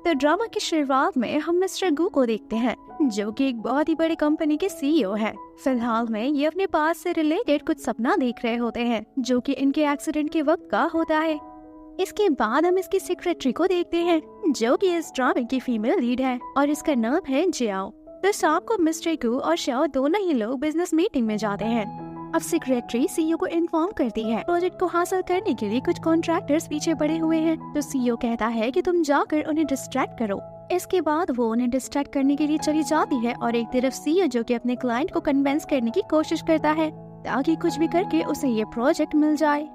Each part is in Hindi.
तो ड्रामा की शुरुआत में हम मिस्टर गू को देखते हैं, जो कि एक बहुत ही बड़ी कंपनी के सीईओ है। फिलहाल में ये अपने पास से रिलेटेड कुछ सपना देख रहे होते हैं, जो कि इनके एक्सीडेंट के वक्त का होता है। इसके बाद हम इसकी सेक्रेटरी को देखते हैं, जो कि इस ड्रामे की फीमेल लीड है और इसका नाम है जियाओ। तो शाम को मिस्टर गू और शाओ दोनों ही लोग बिजनेस मीटिंग में जाते हैं। अब सेक्रेटरी सीईओ को इन्फॉर्म करती है प्रोजेक्ट को हासिल करने के लिए कुछ कॉन्ट्रैक्टर्स पीछे पड़े हुए हैं। तो सीईओ कहता है कि तुम जाकर उन्हें डिस्ट्रैक्ट करो। इसके बाद वो उन्हें डिस्ट्रैक्ट करने के लिए चली जाती है और एक तरफ सीईओ जो कि अपने क्लाइंट को कन्विंस करने की कोशिश करता है ताकि कुछ भी करके उसे ये प्रोजेक्ट मिल जाए।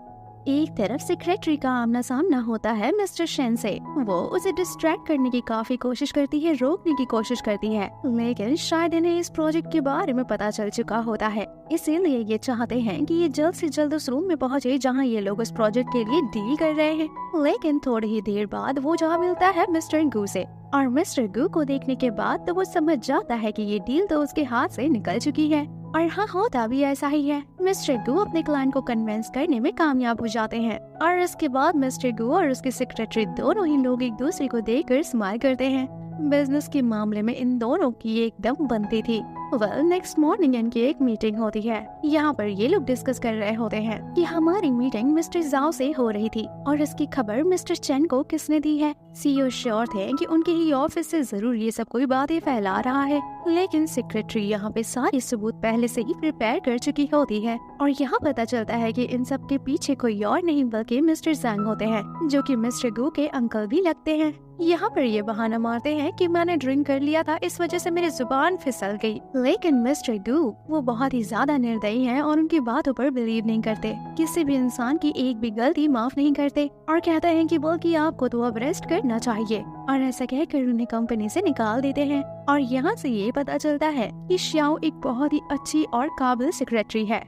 एक तरफ सेक्रेटरी का आमना सामना होता है मिस्टर शेन से। वो उसे डिस्ट्रैक्ट करने की काफी कोशिश करती है, रोकने की कोशिश करती है, लेकिन शायद इन्हें इस प्रोजेक्ट के बारे में पता चल चुका होता है। इसीलिए ये चाहते हैं कि ये जल्द से जल्द उस रूम में पहुंचे जहां ये लोग उस प्रोजेक्ट के लिए डील कर रहे हैं। लेकिन थोड़ी ही देर बाद वो जहाँ मिलता है मिस्टर गू से, और मिस्टर गू को देखने के बाद तो वो समझ जाता है कि ये डील तो उसके हाथ से निकल चुकी है। और हाँ, होता भी ऐसा ही है। मिस्टर गू अपने क्लाइंट को कन्विंस करने में कामयाब हो जाते हैं और इसके बाद मिस्टर गू और उसके सेक्रेटरी दोनों ही लोग एक दूसरे को देखकर स्माइल करते हैं। बिजनेस के मामले में इन दोनों की एकदम बनती थी। नेक्स्ट मॉर्निंग इनकी एक मीटिंग होती है। यहाँ पर ये लोग डिस्कस कर रहे होते हैं कि हमारी मीटिंग मिस्टर जाओ से हो रही थी और इसकी खबर मिस्टर चेन को किसने दी है। सीईओ श्योर थे कि उनके ही ऑफिस से जरूर ये सब कोई बातें फैला रहा है, लेकिन सेक्रेटरी यहाँ पे सारे सबूत पहले से ही प्रिपेयर कर चुकी होती है और यहाँ पता चलता है कि इन सब के पीछे कोई और नहीं बल्कि मिस्टर जैंग होते हैं, जो कि मिस्टर गू के अंकल भी लगते हैं। यहाँ पर ये बहाना मारते हैं कि मैंने ड्रिंक कर लिया था, इस वजह से मेरी जुबान फिसल गई। लेकिन मिस्टर गू वो बहुत ही ज्यादा निर्दयी हैं और उनकी बातों पर बिलीव नहीं करते, किसी भी इंसान की एक भी गलती माफ नहीं करते और कहते हैं कि बल्कि आपको तो अब रेस्ट करना चाहिए, और ऐसा कहकर उन्हें कंपनी से निकाल देते हैं। और यहाँ से ये पता चलता है कि श्याओ एक बहुत ही अच्छी और काबिल सेक्रेटरी है।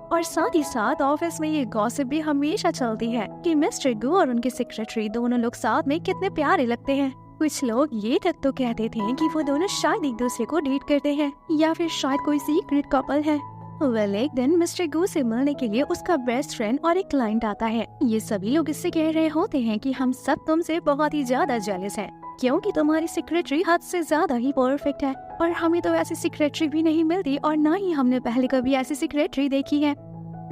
और साथ ही साथ ऑफिस में ये गॉसिप भी हमेशा चलती है कि मिस्टर गू और उनके सेक्रेटरी दोनों लोग साथ में कितने प्यारे लगते हैं। कुछ लोग ये तक तो कहते थे कि वो दोनों शायद एक दूसरे को डेट करते हैं या फिर शायद कोई सीक्रेट कपल है। एक दिन मिस्टर गू से मिलने के लिए उसका बेस्ट फ्रेंड और एक क्लाइंट आता है। ये सभी लोग इससे कह रहे होते हैं कि हम सब तुमसे बहुत ही ज्यादा जेलस हैं, क्योंकि तुम्हारी सेक्रेटरी हद से ज्यादा ही परफेक्ट है और हमें तो ऐसी सेक्रेटरी भी नहीं मिलती और न ही हमने पहले कभी ऐसी सेक्रेटरी देखी है।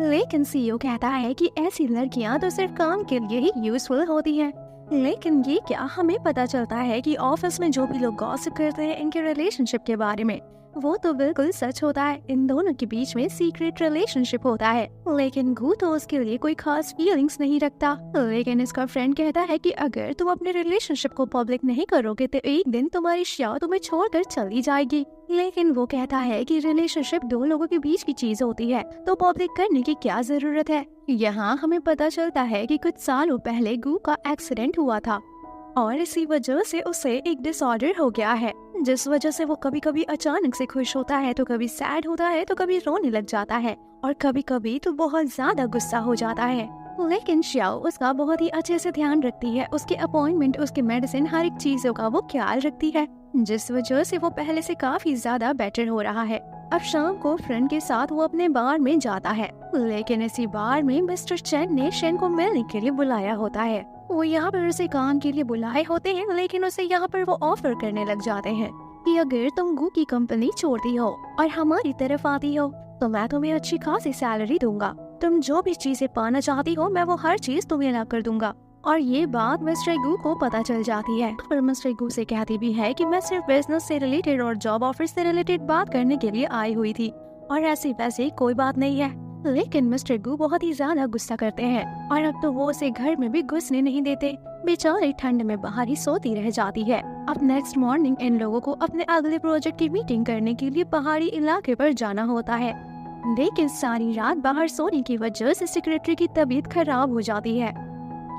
लेकिन सीईओ कहता है कि ऐसी लड़कियां तो सिर्फ काम के लिए ही यूजफुल होती हैं। लेकिन ये क्या, हमें पता चलता है कि ऑफिस में जो भी लोग गॉसिप करते हैं इनके रिलेशनशिप के बारे में, वो तो बिल्कुल सच होता है। इन दोनों के बीच में सीक्रेट रिलेशनशिप होता है, लेकिन गू तो उसके लिए कोई खास फीलिंग्स नहीं रखता। लेकिन इसका फ्रेंड कहता है कि अगर तुम अपने रिलेशनशिप को पब्लिक नहीं करोगे तो एक दिन तुम्हारी श्याओ तुम्हें छोड़कर चली जाएगी। लेकिन वो कहता है कि रिलेशनशिप दो लोगों के बीच की चीज होती है, तो पब्लिक करने की क्या जरूरत है। यहाँ हमें पता चलता है कि कुछ सालों पहले गू का एक्सीडेंट हुआ था और इसी वजह से उसे एक डिसऑर्डर हो गया है, जिस वजह से वो कभी कभी अचानक से खुश होता है तो कभी सैड होता है तो कभी रोने लग जाता है और कभी कभी तो बहुत ज्यादा गुस्सा हो जाता है। लेकिन श्याओ उसका बहुत ही अच्छे से ध्यान रखती है, उसके अपॉइंटमेंट, उसके मेडिसिन, हर एक चीजों का वो ख्याल रखती है, जिस वजह से वो पहले से काफी ज्यादा बेटर हो रहा है। अब शाम को फ्रेंड के साथ वो अपने बार में जाता है, लेकिन इसी बार में मिस्टर चेन ने शेन को मिलने के लिए बुलाया होता है। वो यहाँ पर उसे काम के लिए बुलाए होते हैं, लेकिन उसे यहाँ पर वो ऑफर करने लग जाते हैं कि अगर तुम गू की कंपनी छोड़ती हो और हमारी तरफ आती हो तो मैं तुम्हें अच्छी खासी सैलरी दूंगा, तुम जो भी चीजें पाना चाहती हो मैं वो हर चीज तुम्हें ला कर दूंगा। और ये बात मिस्टर गू को पता चल जाती है, पर मिस्टर गू से कहती भी है कि मैं सिर्फ बिजनेस से रिलेटेड और जॉब ऑफर से रिलेटेड बात करने के लिए आई हुई थी और ऐसी वैसे कोई बात नहीं है। लेकिन मिस्टर गू बहुत ही ज्यादा गुस्सा करते हैं और अब तो वो उसे घर में भी घुसने नहीं देते। बेचारी ठंड में बाहर ही सोती रह जाती है। अब नेक्स्ट मॉर्निंग इन लोगों को अपने अगले प्रोजेक्ट की मीटिंग करने के लिए पहाड़ी इलाके पर जाना होता है, लेकिन सारी रात बाहर सोने की वजह से सेक्रेटरी की तबीयत खराब हो जाती है।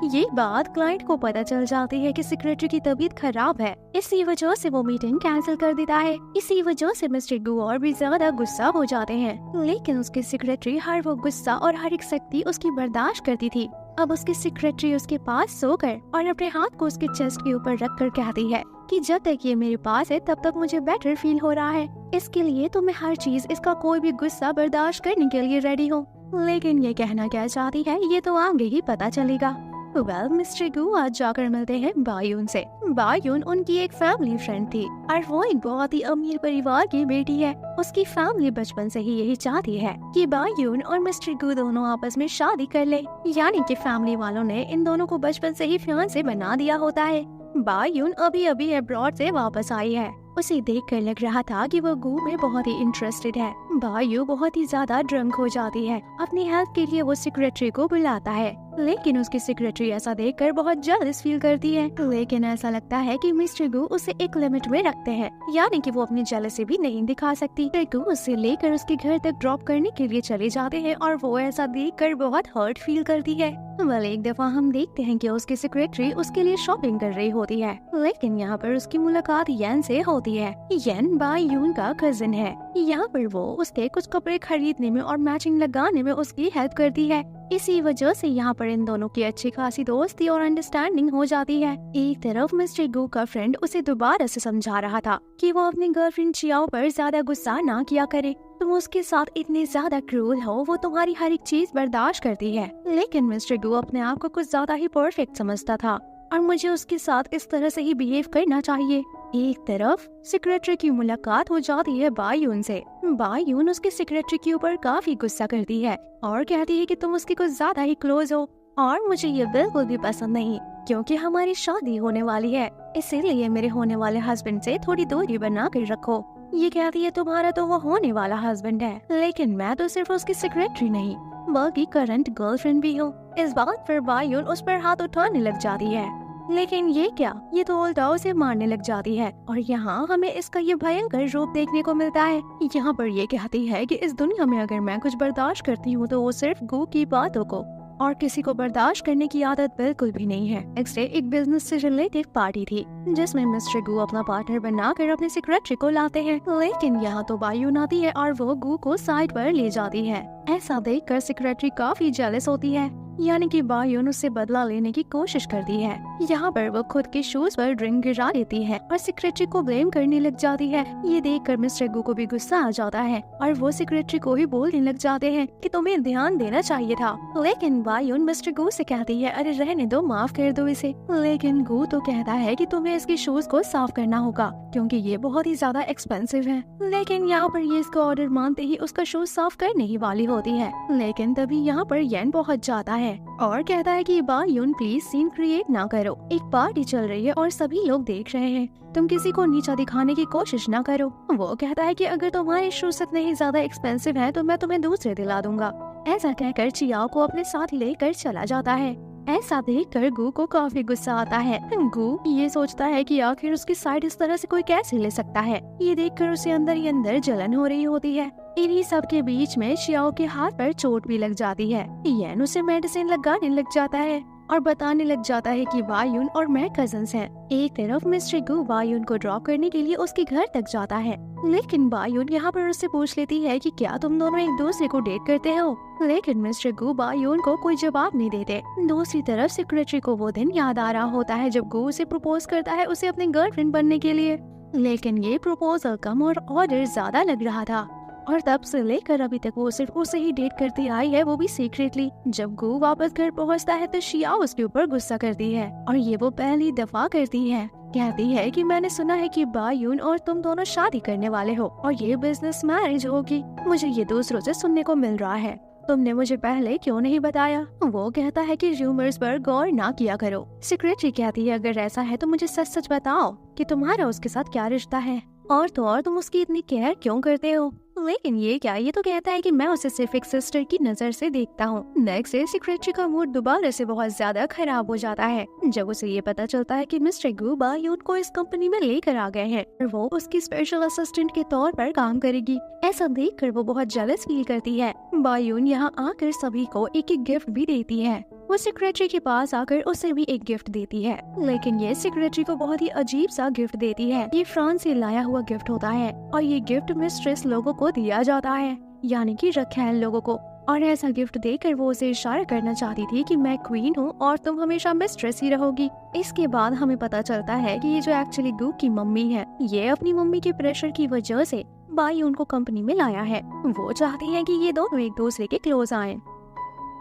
ये बात क्लाइंट को पता चल जाती है कि सेक्रेटरी की तबीयत खराब है, इसी वजह से वो मीटिंग कैंसिल कर देता है। इसी वजह से मिस्टर गू और भी ज्यादा गुस्सा हो जाते हैं, लेकिन उसके सेक्रेटरी हर वो गुस्सा और हर एक सख्ती उसकी बर्दाश्त करती थी। अब उसकी सेक्रेटरी उसके पास सोकर और अपने हाथ को उसके चेस्ट के ऊपर रख कर कहती है कि जब तक ये मेरे पास है तब तक मुझे बेटर फील हो रहा है, इसके लिए तो मैं हर चीज, इसका कोई भी गुस्सा बर्दाश्त करने के लिए रेडी हूँ। लेकिन ये कहना क्या चाहती है ये तो आगे ही पता चलेगा। वेल मिस्टर गू आज जाकर मिलते हैं बायून से। बायून उनकी एक फैमिली फ्रेंड थी और वो एक बहुत ही अमीर परिवार की बेटी है। उसकी फैमिली बचपन से ही यही चाहती है कि बायून और मिस्टर गू दोनों आपस में शादी कर ले, यानी कि फैमिली वालों ने इन दोनों को बचपन से ही फियांसे बना दिया होता है। बायून अभी अभी अब्रॉड से वापस आई है। उसे देखकर लग रहा था कि वो गू में बहुत ही इंटरेस्टेड है। बायू बहुत ही ज्यादा ड्रंक हो जाती है। अपनी हेल्प के लिए वो सेक्रेटरी को बुलाता है, लेकिन उसकी सेक्रेटरी ऐसा देखकर बहुत जेलस फील करती है। लेकिन ऐसा लगता है कि मिस्टर गू उसे एक लिमिट में रखते हैं, यानी कि वो अपनी जेलसी भी नहीं दिखा सकती। गू उसे लेकर उसके घर तक ड्रॉप करने के लिए चले जाते हैं और वो ऐसा देखकर बहुत हर्ट फील करती है। एक दफा हम देखते हैं कि उसकी सेक्रेटरी उसके लिए शॉपिंग कर रही होती है, लेकिन यहाँ पर उसकी मुलाकात येन से होती है। येन बायून का कजिन है। यहाँ पर वो उसके कुछ कपड़े खरीदने में और मैचिंग लगाने में उसकी हेल्प करती है। इसी वजह से यहाँ पर इन दोनों की अच्छी खासी दोस्ती और अंडरस्टैंडिंग हो जाती है। एक तरफ मिस्टर गू का फ्रेंड उसे दोबारा से समझा रहा था कि वो अपनी गर्लफ्रेंड चियाओ पर ज्यादा गुस्सा ना किया करे। तुम उसके साथ इतनी ज्यादा क्रूर हो, वो तुम्हारी हर एक चीज बर्दाश्त करती है। लेकिन मिस्टर गू अपने आप को कुछ ज्यादा ही परफेक्ट समझता था और मुझे उसके साथ इस तरह से ही बिहेव करना चाहिए। एक तरफ सेक्रेटरी की मुलाकात हो जाती है बायून से। बायून उसके सेक्रेटरी के ऊपर काफी गुस्सा करती है और कहती है कि तुम उसके कुछ ज्यादा ही क्लोज हो और मुझे ये बिल्कुल भी पसंद नहीं, क्योंकि हमारी शादी होने वाली है, इसीलिए मेरे होने वाले हस्बैंड से थोड़ी दूरी बना कर रखो। ये कहती है तुम्हारा तो वो होने वाला हस्बैंड है, लेकिन मैं तो सिर्फ उसकी सेक्रेटरी नहीं बल्कि करंट गर्लफ्रेंड भी हूँ। इस बात पर बायून उस पर हाथ उठाने लग जाती है, लेकिन ये क्या, ये तो उल्टा उसे मारने लग जाती है। और यहाँ हमें इसका ये भयंकर रूप देखने को मिलता है। यहाँ पर ये कहती है कि इस दुनिया में अगर मैं कुछ बर्दाश्त करती हूँ तो वो सिर्फ गू की बातों को, और किसी को बर्दाश्त करने की आदत बिल्कुल भी नहीं है। नेक्स्ट डे एक बिजनेस से रिलेटेड पार्टी थी जिसमें मिस्टर गू अपना पार्टनर बनाकर अपने सेक्रेटरी को लाते हैं, लेकिन यहाँ तो बायून आती है और वो गू को साइड पर ले जाती है। ऐसा देखकर सेक्रेटरी काफी जेलस होती है, यानी कि बायून उससे बदला लेने की कोशिश करती है। यहाँ पर वो खुद के शूज पर ड्रिंक गिरा देती है और सेक्रेटरी को ब्लेम करने लग जाती है। ये देखकर मिस्टर गू को भी गुस्सा आ जाता है और वो सेक्रेटरी को ही बोलने लग जाते हैं कि तुम्हें ध्यान देना चाहिए था। लेकिन बायून मिस्टर गू से कहती है अरे रहने दो, माफ कर दो इसे। लेकिन गू तो कहता है कि तुम्हें इसके शूज को साफ करना होगा क्योंकि ये बहुत ही ज्यादा एक्सपेंसिव है। लेकिन यहाँ पर ये इसका ऑर्डर मानते ही उसका शूज साफ करने ही वाली होती है, लेकिन तभी यहाँ पर येन पहुँच जाता है और कहता है कि बायून प्लीज सीन क्रिएट ना करो, एक पार्टी चल रही है और सभी लोग देख रहे हैं, तुम किसी को नीचा दिखाने की कोशिश ना करो। वो कहता है कि अगर तुम्हारे शूज इतने ही ज्यादा एक्सपेंसिव हैं तो मैं तुम्हें दूसरे दिला दूंगा। ऐसा कहकर चियाओ को अपने साथ लेकर चला जाता है। ऐसा देखकर गू को काफी गुस्सा आता है। गू ये सोचता है कि आखिर उसकी साइड इस तरह से कोई कैसे ले सकता है। ये देखकर उसे अंदर ही अंदर जलन हो रही होती है। इन्हीं सब के बीच में चियाओ के हाथ पर चोट भी लग जाती है। येन उसे मेडिसिन लगाने लग जाता है और बताने लग जाता है कि बायून और मैं कजन्स हैं। एक तरफ मिस्टर गू बायून को ड्रॉप करने के लिए उसके घर तक जाता है, लेकिन बायून यहाँ पर उससे पूछ लेती है कि क्या तुम दोनों एक दूसरे को डेट करते हो। लेकिन मिस्टर गू बायून को कोई जवाब नहीं देते। दूसरी तरफ सेक्रेटरी को वो दिन याद आ रहा होता है जब गू उसे प्रपोज करता है उसे अपने गर्लफ्रेंड बनने के लिए, लेकिन ये प्रपोजल कम और ऑर्डर ज्यादा लग रहा था और तब से लेकर अभी तक वो सिर्फ उसे ही डेट करती आई है, वो भी सीक्रेटली। जब गू वापस घर पहुंचता है तो शिया उसके ऊपर गुस्सा करती है और ये वो पहली दफा करती है। कहती है कि मैंने सुना है कि बायून और तुम दोनों शादी करने वाले हो और ये बिजनेस मैरिज होगी। मुझे ये दूसरों से सुनने को मिल रहा है, तुमने मुझे पहले क्यों नहीं बताया। वो कहता है कि रूमर्स पर गौर ना किया करो। सेक्रेटरी कहती है अगर ऐसा है तो मुझे सच सच बताओ कि तुम्हारा उसके साथ क्या रिश्ता है और तो और तुम उसकी इतनी केयर क्यों करते हो। लेकिन ये क्या, ये तो कहता है कि मैं उसे सिर्फ एक सिस्टर की नजर से देखता हूँ। नेक्स्ट डे सेक्रेटरी का मूड दोबारा से बहुत ज्यादा खराब हो जाता है जब उसे ये पता चलता है कि मिस्टर गू बायून को इस कंपनी में लेकर आ गए हैं और वो उसकी स्पेशल असिस्टेंट के तौर पर काम करेगी। ऐसा देखकर वो बहुत जेलस फील करती है। बायून यहाँ आकर सभी को एक एक गिफ्ट भी देती है। वो सेक्रेटरी के पास आकर उसे भी एक गिफ्ट देती है, लेकिन ये सेक्रेटरी को बहुत ही अजीब सा गिफ्ट देती है। ये फ्रांस से लाया हुआ गिफ्ट होता है और ये गिफ्ट मिस्ट्रेस लोगों को दिया जाता है, यानी कि रखैल लोगों को। और ऐसा गिफ्ट देकर वो उसे इशारा करना चाहती थी कि मैं क्वीन हूँ और तुम हमेशा मिस्ट्रेस ही रहोगी। इसके बाद हमें पता चलता है कि ये जो एक्चुअली गू की मम्मी है, ये अपनी मम्मी के प्रेशर की वजह से बायून को कंपनी में लाया है। वो चाहती है कि ये दोनों एक दूसरे के क्लोज आएं।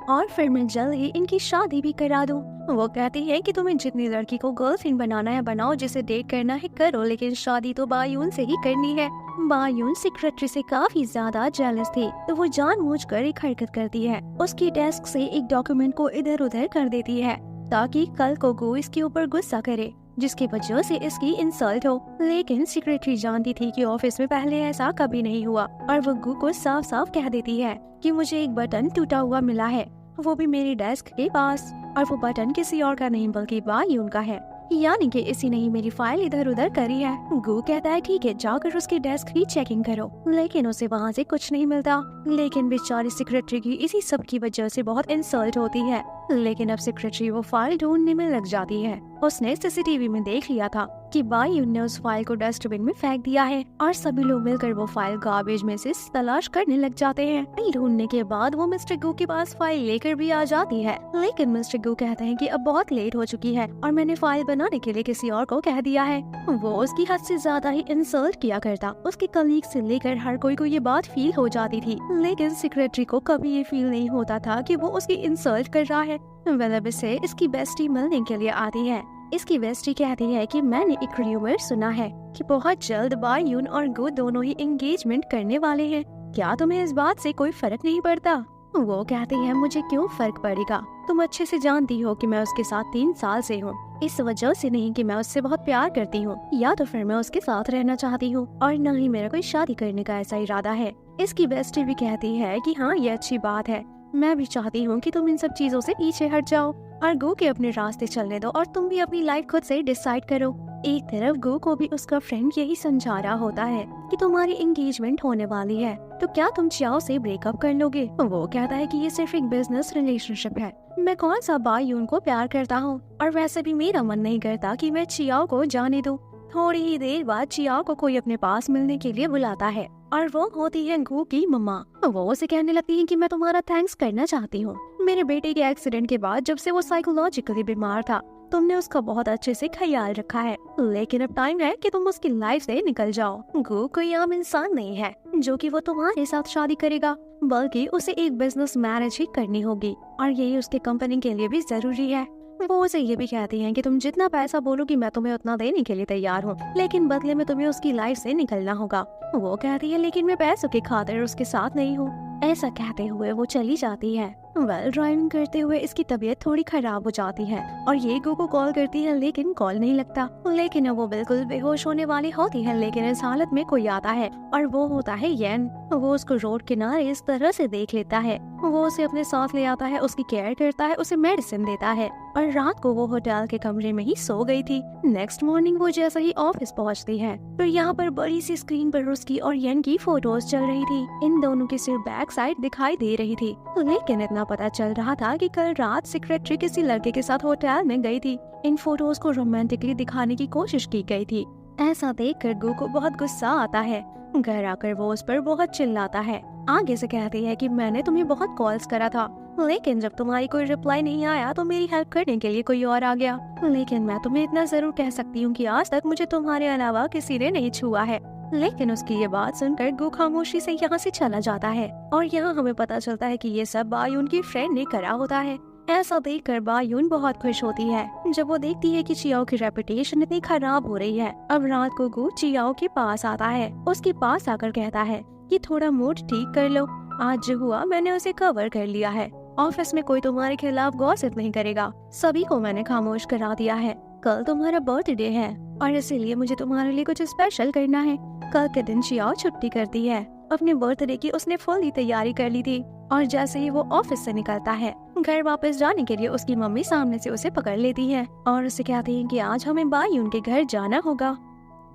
और फिर मैं जल्द ही इनकी शादी भी करा दूं। वो कहती है कि तुम्हें जितनी लड़की को गर्लफ्रेंड बनाना है बनाओ, जिसे डेट करना है करो, लेकिन शादी तो बायून से ही करनी है। बायून सेक्रेटरी से काफी ज्यादा जेलस थी, तो वो जानबूझकर एक हरकत करती है। उसकी डेस्क से एक डॉक्यूमेंट को इधर उधर कर देती है ताकि कल को गो इसके ऊपर गुस्सा करे, जिसकी वजह से इसकी इंसल्ट हो। लेकिन सेक्रेटरी जानती थी कि ऑफिस में पहले ऐसा कभी नहीं हुआ, और वो गु को साफ साफ कह देती है कि मुझे एक बटन टूटा हुआ मिला है, वो भी मेरी डेस्क के पास, और वो बटन किसी और का नहीं बल्कि बायून का है, यानी कि इसी ने ही मेरी फाइल इधर उधर करी है। गु कहता है ठीक है, जाकर उसकी डेस्क की चेकिंग करो, लेकिन उसे वहाँ से कुछ नहीं मिलता। लेकिन बेचारी सेक्रेटरी की इसी सब की वजह से बहुत इंसल्ट होती है। लेकिन अब सेक्रेटरी वो फाइल ढूंढने में लग जाती है। उसने सीसीटीवी में देख लिया था कि बायून ने उस फाइल को डस्टबिन में फेंक दिया है, और सभी लोग मिलकर वो फाइल गार्बेज में से तलाश करने लग जाते हैं। ढूंढने के बाद वो मिस्टर गु के पास फाइल लेकर भी आ जाती है, लेकिन मिस्टर गु कहते हैं कि अब बहुत लेट हो चुकी है और मैंने फाइल बनाने के लिए किसी और को कह दिया है। वो उसकी हद से ज्यादा ही इंसल्ट किया करता। उसके कलीग से लेकर हर कोई को ये बात फील हो जाती थी, लेकिन सेक्रेटरी को कभी ये फील नहीं होता था कि वो उसकी इंसल्ट कर रहा है। अब इसे इसकी बेस्टी मिलने के लिए आती है। इसकी बेस्टी कहती है कि मैंने एक र्यूमर सुना है कि बहुत जल्द बायून और गु दोनों ही एंगेजमेंट करने वाले हैं। क्या तुम्हें इस बात से कोई फर्क नहीं पड़ता? वो कहती है मुझे क्यों फर्क पड़ेगा, तुम अच्छे से जानती हो कि मैं उसके साथ 3 साल से हूँ। इस वजह से नहीं कि मैं उससे बहुत प्यार करती हूँ या तो फिर मैं उसके साथ रहना चाहती हूँ, और न ही मेरा कोई शादी करने का ऐसा इरादा है। इसकी बेस्टी भी कहती है कि हाँ ये अच्छी बात है, मैं भी चाहती हूँ कि तुम इन सब चीजों से पीछे हट जाओ और गु के अपने रास्ते चलने दो, और तुम भी अपनी लाइफ खुद से डिसाइड करो। एक तरफ गु को भी उसका फ्रेंड यही समझा रहा होता है कि तुम्हारी एंगेजमेंट होने वाली है, तो क्या तुम चियाओ से ब्रेकअप कर लोगे? वो कहता है कि ये सिर्फ एक बिजनेस रिलेशनशिप है, मैं कौन सा बायून को प्यार करता हूँ, और वैसे भी मेरा मन नहीं करता कि मैं चियाओ को जाने दूं। थोड़ी ही देर बाद चियाओ को कोई अपने पास मिलने के लिए बुलाता है, और वो होती है गु की मम्मा। वो उसे कहने लगती है कि मैं तुम्हारा थैंक्स करना चाहती हूँ। मेरे बेटे के एक्सीडेंट के बाद जब से वो साइकोलॉजिकली बीमार था, तुमने उसका बहुत अच्छे से ख्याल रखा है, लेकिन अब टाइम है कि तुम उसकी लाइफ से निकल जाओ। गु कोई आम इंसान नहीं है जो कि वो तुम्हारे साथ शादी करेगा, बल्कि उसे एक बिजनेस मैरिज ही करनी होगी, और यही उसके कंपनी के लिए भी जरूरी है। वो उसे ये भी कहती हैं कि तुम जितना पैसा बोलोगी मैं तुम्हें उतना देने के लिए तैयार हूँ, लेकिन बदले में तुम्हें उसकी लाइफ से निकलना होगा। वो कहती है लेकिन मैं पैसों की खातिर उसके साथ नहीं हूँ। ऐसा कहते हुए वो चली जाती है। ड्राइविंग करते हुए इसकी तबीयत थोड़ी खराब हो जाती है, और ये गु को कॉल करती है लेकिन कॉल नहीं लगता। लेकिन अब वो बिल्कुल बेहोश होने वाली होती है, लेकिन इस हालत में कोई आता है, और वो होता है येन। वो उसको रोड किनारे इस तरह से देख लेता है, वो उसे अपने साथ ले आता है, उसकी केयर करता है, उसे मेडिसिन देता है, और रात को वो होटल के कमरे में ही सो गई थी। नेक्स्ट मॉर्निंग वो जैसे ही ऑफिस पहुंचती है तो यहाँ पर बड़ी सी स्क्रीन पर उसकी और येन की फोटोज चल रही थी। इन दोनों की सिर्फ बैक साइड दिखाई दे रही थी, लेकिन इतना पता चल रहा था कि कल रात सेक्रेटरी किसी लड़के के साथ होटल में गई थी। इन फोटोज को रोमांटिकली दिखाने की कोशिश की गई थी। ऐसा देखकर गु को बहुत गुस्सा आता है। घर आकर वो उस पर बहुत चिल्लाता है। आगे से कहती है कि मैंने तुम्हें बहुत कॉल्स करा था, लेकिन जब तुम्हारी कोई रिप्लाई नहीं आया तो मेरी हेल्प करने के लिए कोई और आ गया। लेकिन मैं तुम्हें इतना जरूर कह सकती हूँ कि आज तक मुझे तुम्हारे अलावा किसी ने नहीं छुआ है। लेकिन उसकी ये बात सुनकर गु खामोशी से यहाँ से चला जाता है, और यहाँ हमें पता चलता है कि ये सब बायून की फ्रेंड ने करा होता है। ऐसा देखकर बायून बहुत खुश होती है जब वो देखती है कि चियाओ की रेपुटेशन इतनी खराब हो रही है। अब रात को गु चियाओ के पास आता है, उसके पास आकर कहता है कि थोड़ा मूड ठीक कर लो, आज जो हुआ मैंने उसे कवर कर लिया है। ऑफिस में कोई तुम्हारे खिलाफ गॉसिप नहीं करेगा, सभी को मैंने खामोश करा दिया है। कल तुम्हारा बर्थडे है और इसीलिए मुझे तुम्हारे लिए कुछ स्पेशल करना है। कल के दिन चियाओ छुट्टी करती है। अपने बर्थडे की उसने फुल्ली तैयारी कर ली थी, और जैसे ही वो ऑफिस से निकलता है घर वापस जाने के लिए उसकी मम्मी सामने से उसे पकड़ लेती है और उसे कहती है कि आज हमें बायून के घर जाना होगा।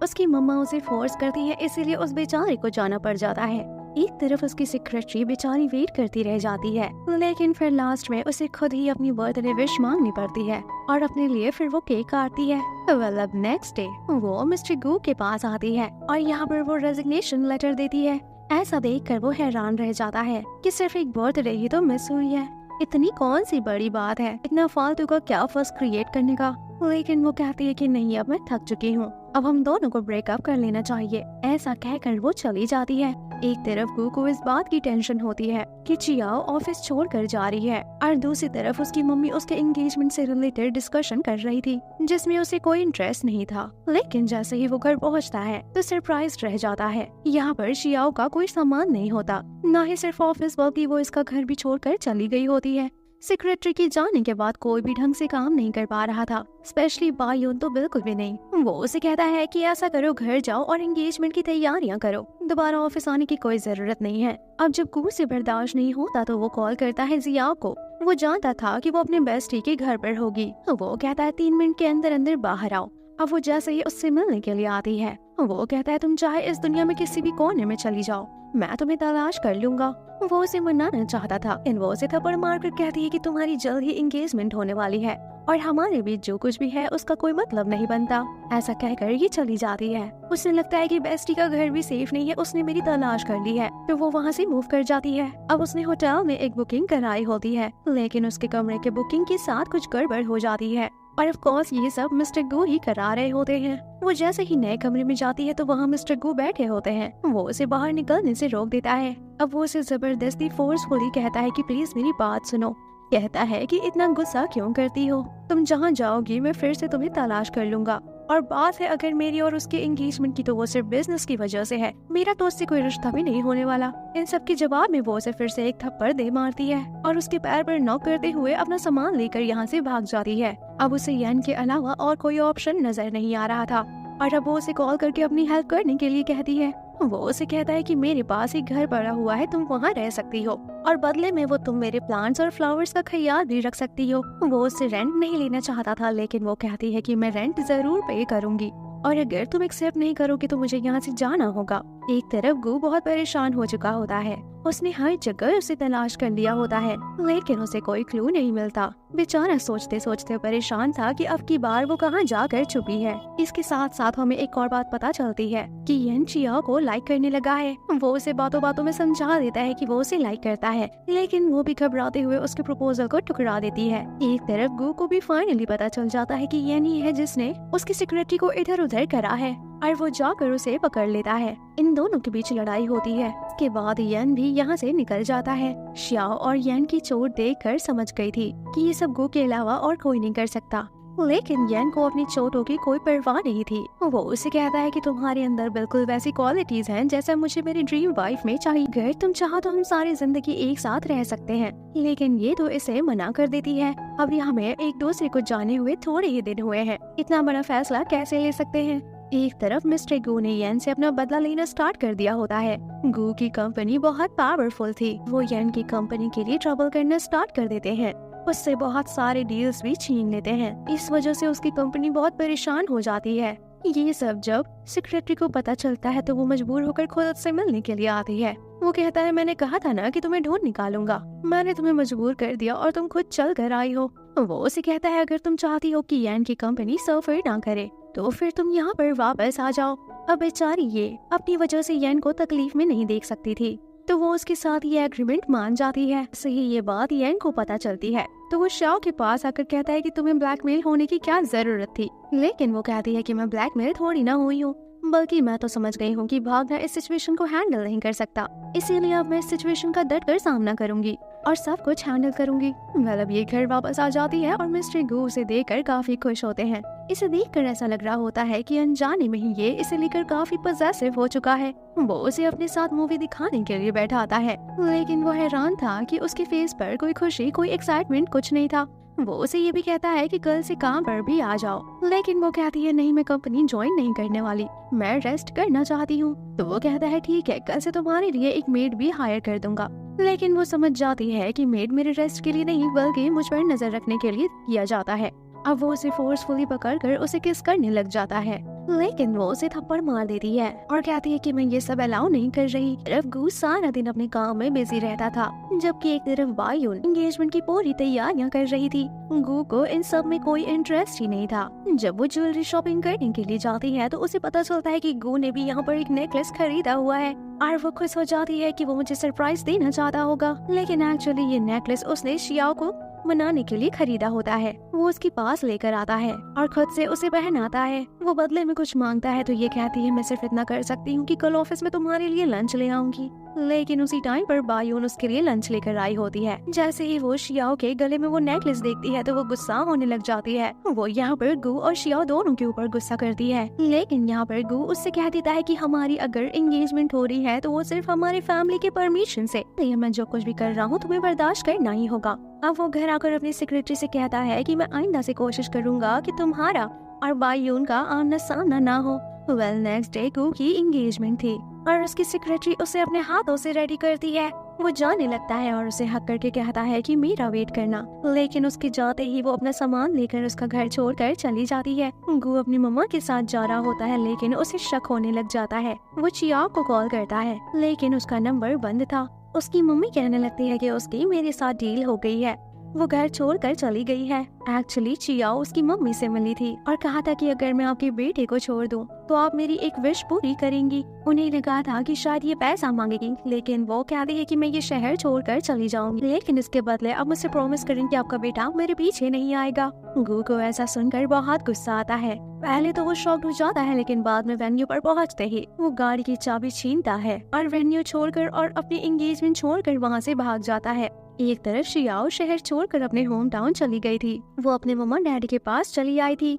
उसकी मम्मा उसे फोर्स करती है, इसीलिए उस बेचारे को जाना पड़ जाता है। एक तरफ उसकी सेक्रेटरी बेचारी वेट करती रह जाती है, लेकिन फिर लास्ट में उसे खुद ही अपनी बर्थडे विश मांगनी पड़ती है और अपने लिए फिर वो केक काटती है। अब नेक्स्ट डे वो मिस्टर गु के पास आती है और यहाँ पर वो रेजिग्नेशन लेटर देती है। ऐसा देखकर वो हैरान रह जाता है कि सिर्फ एक बर्थडे ही तो मिस हुई है, इतनी कौन सी बड़ी बात है, इतना फालतू का क्या फर्स्ट क्रिएट करने का। लेकिन वो कहती है कि नहीं, अब मैं थक चुकी हूँ, अब हम दोनों को ब्रेकअप कर लेना चाहिए। ऐसा कहकर वो चली जाती है। एक तरफ गू को इस बात की टेंशन होती है कि चियाओ ऑफिस छोड़कर जा रही है, और दूसरी तरफ उसकी मम्मी उसके एंगेजमेंट से रिलेटेड डिस्कशन कर रही थी, जिसमें उसे कोई इंटरेस्ट नहीं था। लेकिन जैसे ही वो घर पहुंचता है तो सरप्राइज रह जाता है। यहाँ पर चियाओ का कोई सामान नहीं होता, न ही सिर्फ ऑफिस बल्कि वो इसका घर भी छोड़कर चली गई होती है। सेक्रेटरी के जाने के बाद कोई भी ढंग से काम नहीं कर पा रहा था, स्पेशली बायून तो बिल्कुल भी नहीं। वो उसे कहता है कि ऐसा करो, घर जाओ और एंगेजमेंट की तैयारियां करो, दोबारा ऑफिस आने की कोई जरूरत नहीं है। अब जब गू से बर्दाश्त नहीं होता तो वो कॉल करता है जियाओ को। वो जानता था कि वो अपने बेस्टी के घर पर होगी। वो कहता है 3 मिनट के अंदर अंदर बाहर आओ। अब वो जैसे ही उससे मिलने के लिए आती है, वो कहता है तुम चाहे इस दुनिया में किसी भी कोने में चली जाओ, मैं तुम्हें तलाश कर लूंगा। वो उसे मनाना चाहता था, लेकिन वो उसे थप्पड़ मारकर कहती है कि तुम्हारी जल्द ही एंगेजमेंट होने वाली है और हमारे बीच जो कुछ भी है उसका कोई मतलब नहीं बनता। ऐसा कहकर ये चली जाती है। उसे लगता है कि बेस्टी का घर भी सेफ नहीं है, उसने मेरी तलाश कर ली है, तो वो वहाँ से मूव कर जाती है। अब उसने होटल में एक बुकिंग कराई होती है, लेकिन उसके कमरे के बुकिंग के साथ कुछ गड़बड़ हो जाती है, और ऑफ कोर्स ये सब मिस्टर गू ही करा रहे होते हैं। वो जैसे ही नए कमरे में जाती है तो वहाँ मिस्टर गू बैठे होते हैं। वो उसे बाहर निकलने से रोक देता है। अब वो उसे जबरदस्ती फोर्सफुली कहता है कि प्लीज मेरी बात सुनो। कहता है कि इतना गुस्सा क्यों करती हो, तुम जहाँ जाओगी मैं फिर से तुम्हें तलाश कर लूंगा, और बात है अगर मेरी और उसके एंगेजमेंट की तो वो सिर्फ बिजनेस की वजह से है, मेरा तो उससे कोई रिश्ता भी नहीं होने वाला। इन सब के जवाब में वो उसे फिर से एक थप्पड़ दे मारती है और उसके पैर पर नॉक करते हुए अपना सामान लेकर यहाँ से भाग जाती है। अब उसे यन के अलावा और कोई ऑप्शन नजर नहीं आ रहा था, और अब वो उसे कॉल करके अपनी हेल्प करने के लिए कहती है। वो उसे कहता है कि मेरे पास एक घर पड़ा हुआ है, तुम वहाँ रह सकती हो, और बदले में वो तुम मेरे प्लांट्स और फ्लावर्स का ख्याल भी रख सकती हो। वो उससे रेंट नहीं लेना चाहता था, लेकिन वो कहती है कि मैं रेंट जरूर पे करूंगी, और अगर तुम एक्सेप्ट नहीं करोगे तो मुझे यहाँ से जाना होगा। एक तरफ गू बहुत परेशान हो चुका होता है, उसने हर जगह उसे तलाश कर लिया होता है, लेकिन उसे कोई क्लू नहीं मिलता। बेचारा सोचते सोचते परेशान था कि अब की बार वो कहाँ जाकर छुपी है। इसके साथ साथ हमें एक और बात पता चलती है कि यन चियाओ को लाइक करने लगा है। वो उसे बातों बातों में समझा देता है कि वो उसे लाइक करता है, लेकिन वो भी घबराते हुए उसके प्रपोजल को ठुकरा देती है। एक तरफ गू को भी फाइनली पता चल जाता है कि यन ही है जिसने उसकी सेक्रेटरी को इधर उधर करा है, और वो जाकर उसे पकड़ लेता है। इन दोनों के बीच लड़ाई होती है। इसके बाद यन भी यहाँ से निकल जाता है। श्याओ और यन की चोट देखकर समझ गई थी कि ये सब गू के अलावा और कोई नहीं कर सकता, लेकिन यन को अपनी चोटों की कोई परवाह नहीं थी। वो उसे कहता है कि तुम्हारे अंदर बिल्कुल वैसी क्वालिटीज हैं जैसा मुझे मेरी ड्रीम वाइफ में चाहिए। अगर तुम चाहो तो हम सारी जिंदगी एक साथ रह सकते हैं, लेकिन ये तो इसे मना कर देती है। अभी हमें एक दूसरे को जाने हुए थोड़े ही दिन हुए हैं, इतना बड़ा फैसला कैसे ले सकते हैं। एक तरफ मिस्टर गू ने यन से अपना बदला लेना स्टार्ट कर दिया होता है। गू की कंपनी बहुत पावरफुल थी, वो यन की कंपनी के लिए ट्रबल करना स्टार्ट कर देते हैं, उससे बहुत सारे डील्स भी छीन लेते हैं। इस वजह से उसकी कंपनी बहुत परेशान हो जाती है। ये सब जब सेक्रेटरी को पता चलता है तो वो मजबूर होकर खुद उससे मिलने के लिए आती है। वो कहता है मैंने कहा था ना कि तुम्हें ढूंढ निकालूंगा, मैंने तुम्हें मजबूर कर दिया और तुम खुद चल कर आई हो। वो उसे कहता है अगर तुम चाहती हो कि यन की कंपनी सफर ना करे तो फिर तुम यहाँ पर वापस आ जाओ। अब बेचारी ये अपनी वजह से यन को तकलीफ में नहीं देख सकती थी, तो वो उसके साथ ये एग्रीमेंट मान जाती है। सही ये बात यन को पता चलती है तो वो शाओ के पास आकर कहता है कि तुम्हें ब्लैकमेल होने की क्या जरूरत थी, लेकिन वो कहती है कि मैं ब्लैकमेल थोड़ी ना हुई हूँ, बल्कि मैं तो समझ गई हूँ कि भागना इस सिचुएशन को हैंडल नहीं कर सकता, इसीलिए अब मैं इस सिचुएशन का डट कर सामना करूंगी और सब कुछ हैंडल करूंगी। अब ये घर वापस आ जाती है और मिस्टर गू उसे देखकर काफी खुश होते हैं। इसे देखकर ऐसा लग रहा होता है कि अनजाने में ही ये इसे लेकर काफी पजेसिव हो चुका है। वो उसे अपने साथ मूवी दिखाने के लिए बैठाता है, लेकिन वो हैरान था कि उसके फेस पर कोई खुशी, कोई एक्साइटमेंट कुछ नहीं था। वो उसे ये भी कहता है कि कल से काम पर भी आ जाओ, लेकिन वो कहती है नहीं, मैं कंपनी ज्वाइन नहीं करने वाली, मैं रेस्ट करना चाहती हूँ। तो वो कहता है ठीक है, कल से तुम्हारे लिए एक मेड भी हायर कर दूंगा, लेकिन वो समझ जाती है कि मेड मेरे रेस्ट के लिए नहीं बल्कि मुझ पर नजर रखने के लिए किया जाता है। अब वो उसे फोर्सफुली पकड़कर उसे किस करने लग जाता है, लेकिन वो उसे थप्पड़ मार देती है और कहती है कि मैं ये सब अलाउ नहीं कर रही। तरफ गू सारा दिन अपने काम में बिजी रहता था, जबकि एक तरफ बायून एंगेजमेंट की पूरी तैयारियां कर रही थी। गू को इन सब में कोई इंटरेस्ट ही नहीं था। जब वो ज्वेलरी शॉपिंग करने के लिए जाती है तो उसे पता चलता है कि गू ने भी यहाँ पर एक नेकलेस खरीदा हुआ है, और वो खुश हो जाती है कि वो मुझे सरप्राइज देना चाहता होगा, लेकिन एक्चुअली ये नेकलेस उसने शियाओ को मनाने के लिए खरीदा होता है वो उसके पास लेकर आता है और खुद से उसे पहनाता है। वो बदले में कुछ मांगता है तो ये कहती है मैं सिर्फ इतना कर सकती हूँ कि कल ऑफिस में तुम्हारे लिए लंच ले आऊंगी। लेकिन उसी टाइम पर बायून उसके लिए लंच लेकर आई होती है। जैसे ही वो शियाओ के गले में वो नेकलेस देखती है तो वो गुस्सा होने लग जाती है। वो यहाँ पर गु और शियाओ दोनों के ऊपर गुस्सा करती है। लेकिन यहाँ पर गु उससे कह देता है कि हमारी अगर एंगेजमेंट हो रही है तो वो सिर्फ हमारी फैमिली के परमिशन से, ये मैं जो कुछ भी कर रहा हूँ तुम्हें बर्दाश्त करना ही होगा। अब वो घर आकर अपनी सेक्रेटरी से कहता है कि मैं आइंदा से कोशिश करूंगा कि तुम्हारा और बायून का आमना सामना ना हो। वेल नेक्स्ट डे गु की एंगेजमेंट थी और उसकी सेक्रेटरी उसे अपने हाथों से रेडी करती है। वो जाने लगता है और उसे हक करके कहता है कि मेरा वेट करना। लेकिन उसके जाते ही वो अपना सामान लेकर उसका घर छोड़कर चली जाती है। गु अपनी मम्मा के साथ जा रहा होता है लेकिन उसे शक होने लग जाता है। वो चियाओ को कॉल करता है लेकिन उसका नंबर बंद था। उसकी मम्मी कहने लगती है कि उसकी मेरे साथ डील हो गई है, वो घर छोड़कर चली गई है। एक्चुअली चियाओ उसकी मम्मी से मिली थी और कहा था कि अगर मैं आपके बेटे को छोड़ दूं तो आप मेरी एक विश पूरी करेंगी। उन्हें लगा था कि शायद ये पैसा मांगेगी लेकिन वो कहती है कि मैं ये शहर छोड़कर चली जाऊंगी, लेकिन इसके बदले अब मुझसे प्रॉमिस करें कि आपका बेटा मेरे पीछे नहीं आएगा। गु को ऐसा सुनकर बहुत गुस्सा आता है। पहले तो वो शॉक्ड हो जाता है लेकिन बाद में वेन्यू पर पहुंचते ही वो गाड़ी की चाबी छीनता है और वेन्यू छोड़कर और अपनी एंगेजमेंट छोड़कर वहाँ से भाग जाता है। एक तरफ शियाओ शहर छोड़कर अपने होम टाउन चली गई थी। वो अपने मम्मा डैडी के पास चली आई थी।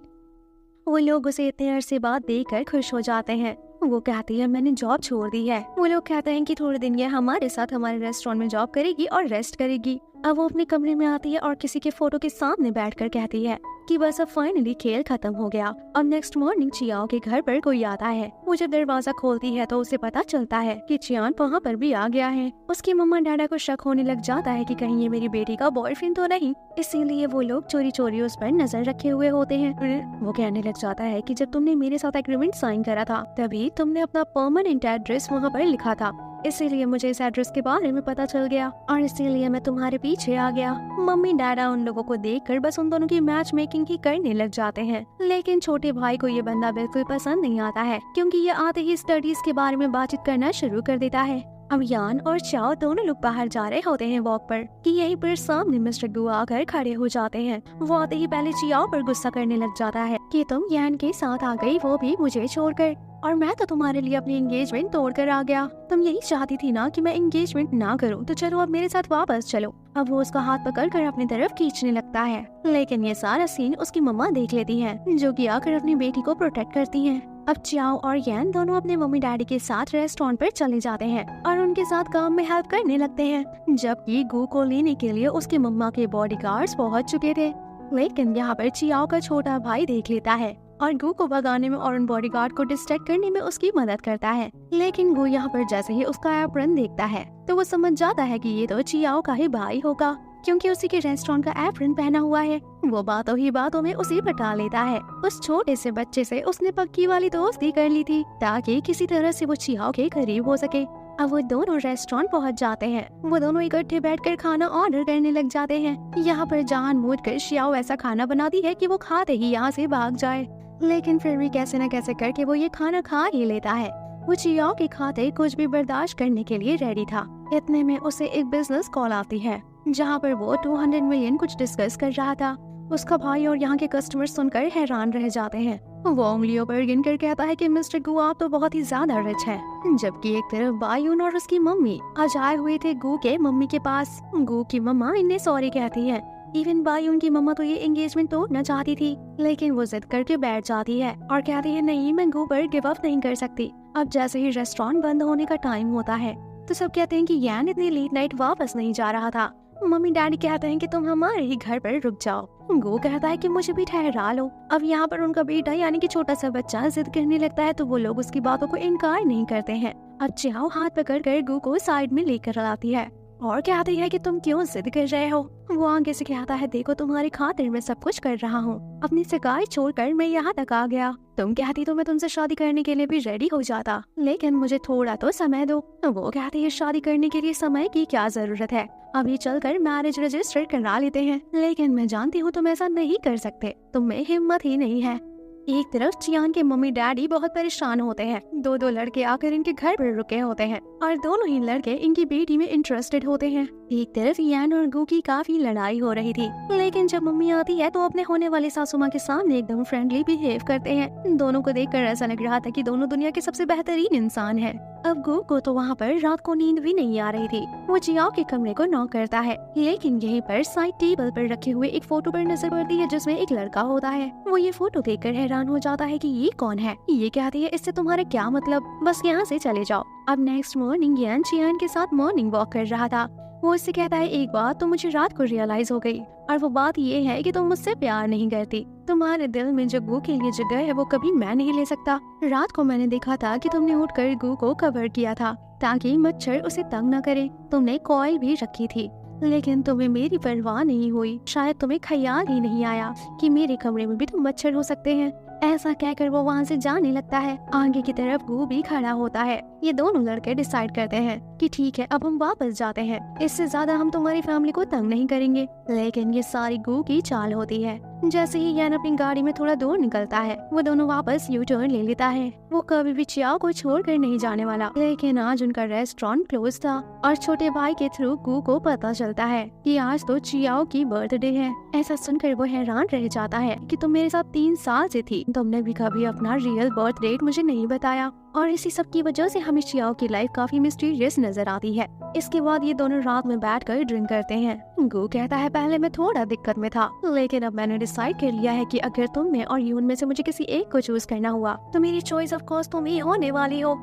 वो लोग उसे इतने अरसे बाद देखकर खुश हो जाते हैं। वो कहती है मैंने जॉब छोड़ दी है। वो लोग कहते हैं कि थोड़े दिन ये हमारे साथ हमारे रेस्टोरेंट में जॉब करेगी और रेस्ट करेगी। अब वो अपने कमरे में आती है और किसी के फोटो के सामने बैठकर कहती है कि बस अब फाइनली खेल खत्म हो गया। अब नेक्स्ट मॉर्निंग चियाओ के घर पर कोई आता है। वो जब दरवाजा खोलती है तो उसे पता चलता है कि चियान वहाँ पर भी आ गया है। उसकी मम्मा डैडा को शक होने लग जाता है कि कहीं ये मेरी बेटी का बॉयफ्रेंड तो नहीं, इसीलिए वो लोग चोरी चोरी उस पर नजर रखे हुए होते हैं। वो कहने लग जाता है कि जब तुमने मेरे साथ एग्रीमेंट साइन करा था तभी तुमने अपना परमानेंट एड्रेस वहाँ पर लिखा था, इसीलिए मुझे इस एड्रेस के बारे में पता चल गया और इसीलिए मैं तुम्हारे पीछे आ गया। मम्मी डैडा उन लोगों को देखकर बस उन दोनों की मैच मेकिंग ही करने लग जाते हैं। लेकिन छोटे भाई को ये बंदा बिल्कुल पसंद नहीं आता है क्योंकि ये आते ही स्टडीज के बारे में बातचीत करना शुरू कर देता है। अब यान और चाओ दोनों लोग बाहर जा रहे होते हैं वॉक पर कि यहीं पर सामने मिस्टर गु आकर खड़े हो जाते हैं। वो आते ही पहले चियाओ पर गुस्सा करने लग जाता है कि तुम यान के साथ आ गई, वो भी मुझे छोड़कर, और मैं तो तुम्हारे लिए अपनी एंगेजमेंट तोड़कर आ गया। तुम यही चाहती थी ना कि मैं एंगेजमेंट ना करूं, तो चलो अब मेरे साथ वापस चलो। अब वो उसका हाथ पकड़कर अपनी तरफ खींचने लगता है लेकिन ये सारा सीन उसकी मम्मा देख लेती हैं, जो कि आकर अपनी बेटी को प्रोटेक्ट करती हैं। अब चियाओ और यान दोनों अपने मम्मी डैडी के साथ रेस्टोरेंट पर चले जाते हैं और उनके साथ काम में हेल्प करने लगते हैं, जबकि गु को लेने के लिए उसके मम्मा के बॉडीगार्ड्स पहुंच चुके थे। लेकिन यहाँ पर चियाओ का छोटा भाई देख लेता है और गु को भगाने में और उन बॉडीगार्ड को डिस्ट्रैक्ट करने में उसकी मदद करता है। लेकिन गु यहाँ पर जैसे ही उसका एप्रन देखता है तो वो समझ जाता है कि ये तो चियाओ का ही भाई होगा, क्योंकि उसी के रेस्टोरेंट का एप्रन पहना हुआ है। वो बातों ही बातों में उसे पटा लेता है। उस छोटे से बच्चे से उसने पक्की वाली दोस्ती कर ली थी ताकि किसी तरह से वो चियाओ के करीब हो सके। अब वो दोनों रेस्टोरेंट पहुंच जाते हैं। वो दोनों इकट्ठे बैठकर खाना ऑर्डर करने लग जाते हैं। यहाँ पर जानबूझकर चियाओ ऐसा खाना बनाती है कि वो खाते ही यहाँ से भाग जाए, लेकिन फिर भी कैसे न कैसे करके वो ये खाना खा ही लेता है। वो चियाओ के खाते कुछ भी बर्दाश्त करने के लिए रेडी था। इतने में उसे एक बिजनेस कॉल आती है जहाँ पर वो 200 मिलियन कुछ डिस्कस कर रहा था। उसका भाई और यहाँ के कस्टमर सुनकर हैरान रह जाते हैं। वो उंगलियों पर गिनकर कहता है कि मिस्टर गु आप तो बहुत ही ज्यादा रिच हैं। जबकि एक तरफ बायून और उसकी मम्मी आज आए हुए थे गु के मम्मी के पास। गु की मम्मा इन्हें सॉरी कहती है। इवन बायून की मम्मा तो ये एंगेजमेंट तोड़ना चाहती थी, लेकिन वो जिद करके बैठ जाती है और कहती है नहीं, मैं गु पर गिव अप नहीं कर सकती। अब जैसे ही रेस्टोरेंट बंद होने का टाइम होता है तो सब कहते हैं कि यान इतनी लेट नाइट वापस नहीं जा रहा था। मम्मी डैडी कहते हैं कि तुम हमारे ही घर पर रुक जाओ। गु कहता है कि मुझे भी ठहरा लो। अब यहाँ पर उनका बेटा यानी कि छोटा सा बच्चा जिद करने लगता है तो वो लोग उसकी बातों को इनकार नहीं करते हैं। अब चियाओ हाथ पकड़कर गु को साइड में लेकर आती है और कहती है कि तुम क्यों जिद कर रहे हो। वो आगे से कहता है देखो तुम्हारी खातिर मैं सब कुछ कर रहा हूँ, अपनी शिकायत छोड़कर मैं यहाँ तक आ गया। तुम कहती तो मैं तुमसे शादी करने के लिए भी रेडी हो जाता, लेकिन मुझे थोड़ा तो समय दो। वो कहती है शादी करने के लिए समय की क्या जरूरत है, अभी चलकर मैरिज रजिस्टर करा लेते हैं। लेकिन मैं जानती हूँ तुम ऐसा नहीं कर सकते, तुम में हिम्मत ही नहीं है। एक तरफ चियान के मम्मी डैडी बहुत परेशान होते हैं। दो लड़के आकर इनके घर पर रुके होते हैं और दोनों ही लड़के इनकी बेटी में इंटरेस्टेड होते हैं। एक तरफ यान और गू की काफी लड़ाई हो रही थी, लेकिन जब मम्मी आती है तो अपने होने वाली सासू माँ के सामने एकदम फ्रेंडली बिहेव करते हैं। दोनों को देखकर ऐसा लग रहा था कि दोनों दुनिया के सबसे बेहतरीन इंसान है। अब गू को तो वहाँ पर रात को नींद भी नहीं आ रही थी। वो जियाओ के कमरे को नॉक करता है, लेकिन यहीं पर साइड टेबल पर रखे हुए एक फोटो पर नजर पड़ती है जिसमें एक लड़का होता है। वो ये फोटो देखकर हैरान हो जाता है कि ये कौन है, ये कहती है इससे तुम्हारा क्या मतलब, बस यहाँ से चले जाओ। अब नेक्स्ट मॉर्निंग यान चियान के साथ मॉर्निंग वॉक कर रहा था। वो उससे कहता है एक बात तो मुझे रात को रियलाइज हो गई, और वो बात ये है कि तुम मुझसे प्यार नहीं करती। तुम्हारे दिल में जो गू के लिए जगह है वो कभी मैं नहीं ले सकता। रात को मैंने देखा था कि तुमने उठकर गू को कवर किया था ताकि मच्छर उसे तंग न करे। तुमने कॉइल भी रखी थी, लेकिन तुम्हें मेरी परवाह नहीं हुई। शायद तुम्हें ख्याल ही नहीं आया कि मेरे कमरे में भी तो मच्छर हो सकते हैं। ऐसा कहकर वो वहाँ से जाने लगता है। आगे की तरफ गू भी खड़ा होता है। ये दोनों लड़के डिसाइड करते हैं कि ठीक है अब हम वापस जाते हैं, इससे ज्यादा हम तुम्हारी फैमिली को तंग नहीं करेंगे। लेकिन ये सारी गू की चाल होती है। जैसे ही यान अपनी गाड़ी में थोड़ा दूर निकलता है, वो दोनों वापस यू टर्न ले लेता है। वो कभी भी चियाओ को छोड़कर नहीं जाने वाला, लेकिन आज उनका रेस्टोरेंट क्लोज था और छोटे भाई के थ्रू गू को पता चलता है कि आज तो चियाओ की बर्थडे है। ऐसा सुनकर वो हैरान रह जाता है कि तुम मेरे साथ 3 साल से थी, तुमने भी कभी अपना रियल बर्थ डेट मुझे नहीं बताया, और इसी सब की वजह से हमें चियाओ की लाइफ काफी मिस्टीरियस नजर आती है। इसके बाद ये दोनों रात में बैठकर ड्रिंक करते हैं। गू कहता है पहले मैं थोड़ा दिक्कत में था, लेकिन अब मैंने डिसाइड कर लिया है कि अगर तुम में और यून में से मुझे किसी एक को चूज करना हुआ तो मेरी चॉइस ऑफ कोर्स तुम ही होने वाली हो।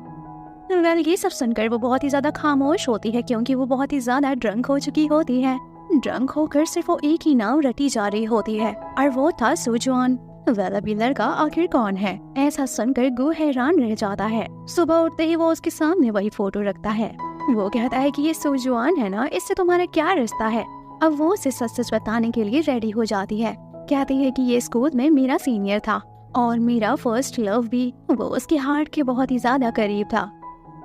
वेल ये सब सुनकर वो बहुत ही ज्यादा खामोश होती है, क्योंकि वो बहुत ही ज्यादा ड्रंक हो चुकी होती है। ड्रंक होकर सिर्फ वो एक ही नाम रटी जा रही होती है, और वो था सुजुआन। वेल अभी लड़का आखिर कौन है, ऐसा सुनकर गू हैरान रह जाता है। सुबह उठते ही वो उसके सामने वही फोटो रखता है। वो कहता है कि ये सुजुआन है ना, इससे तुम्हारा क्या रिश्ता है। अब वो उसे सच बताने के लिए रेडी हो जाती है। कहती है कि ये स्कूल में मेरा सीनियर था और मेरा फर्स्ट लव भी। वो उसके हार्ट के बहुत ही ज्यादा करीब था,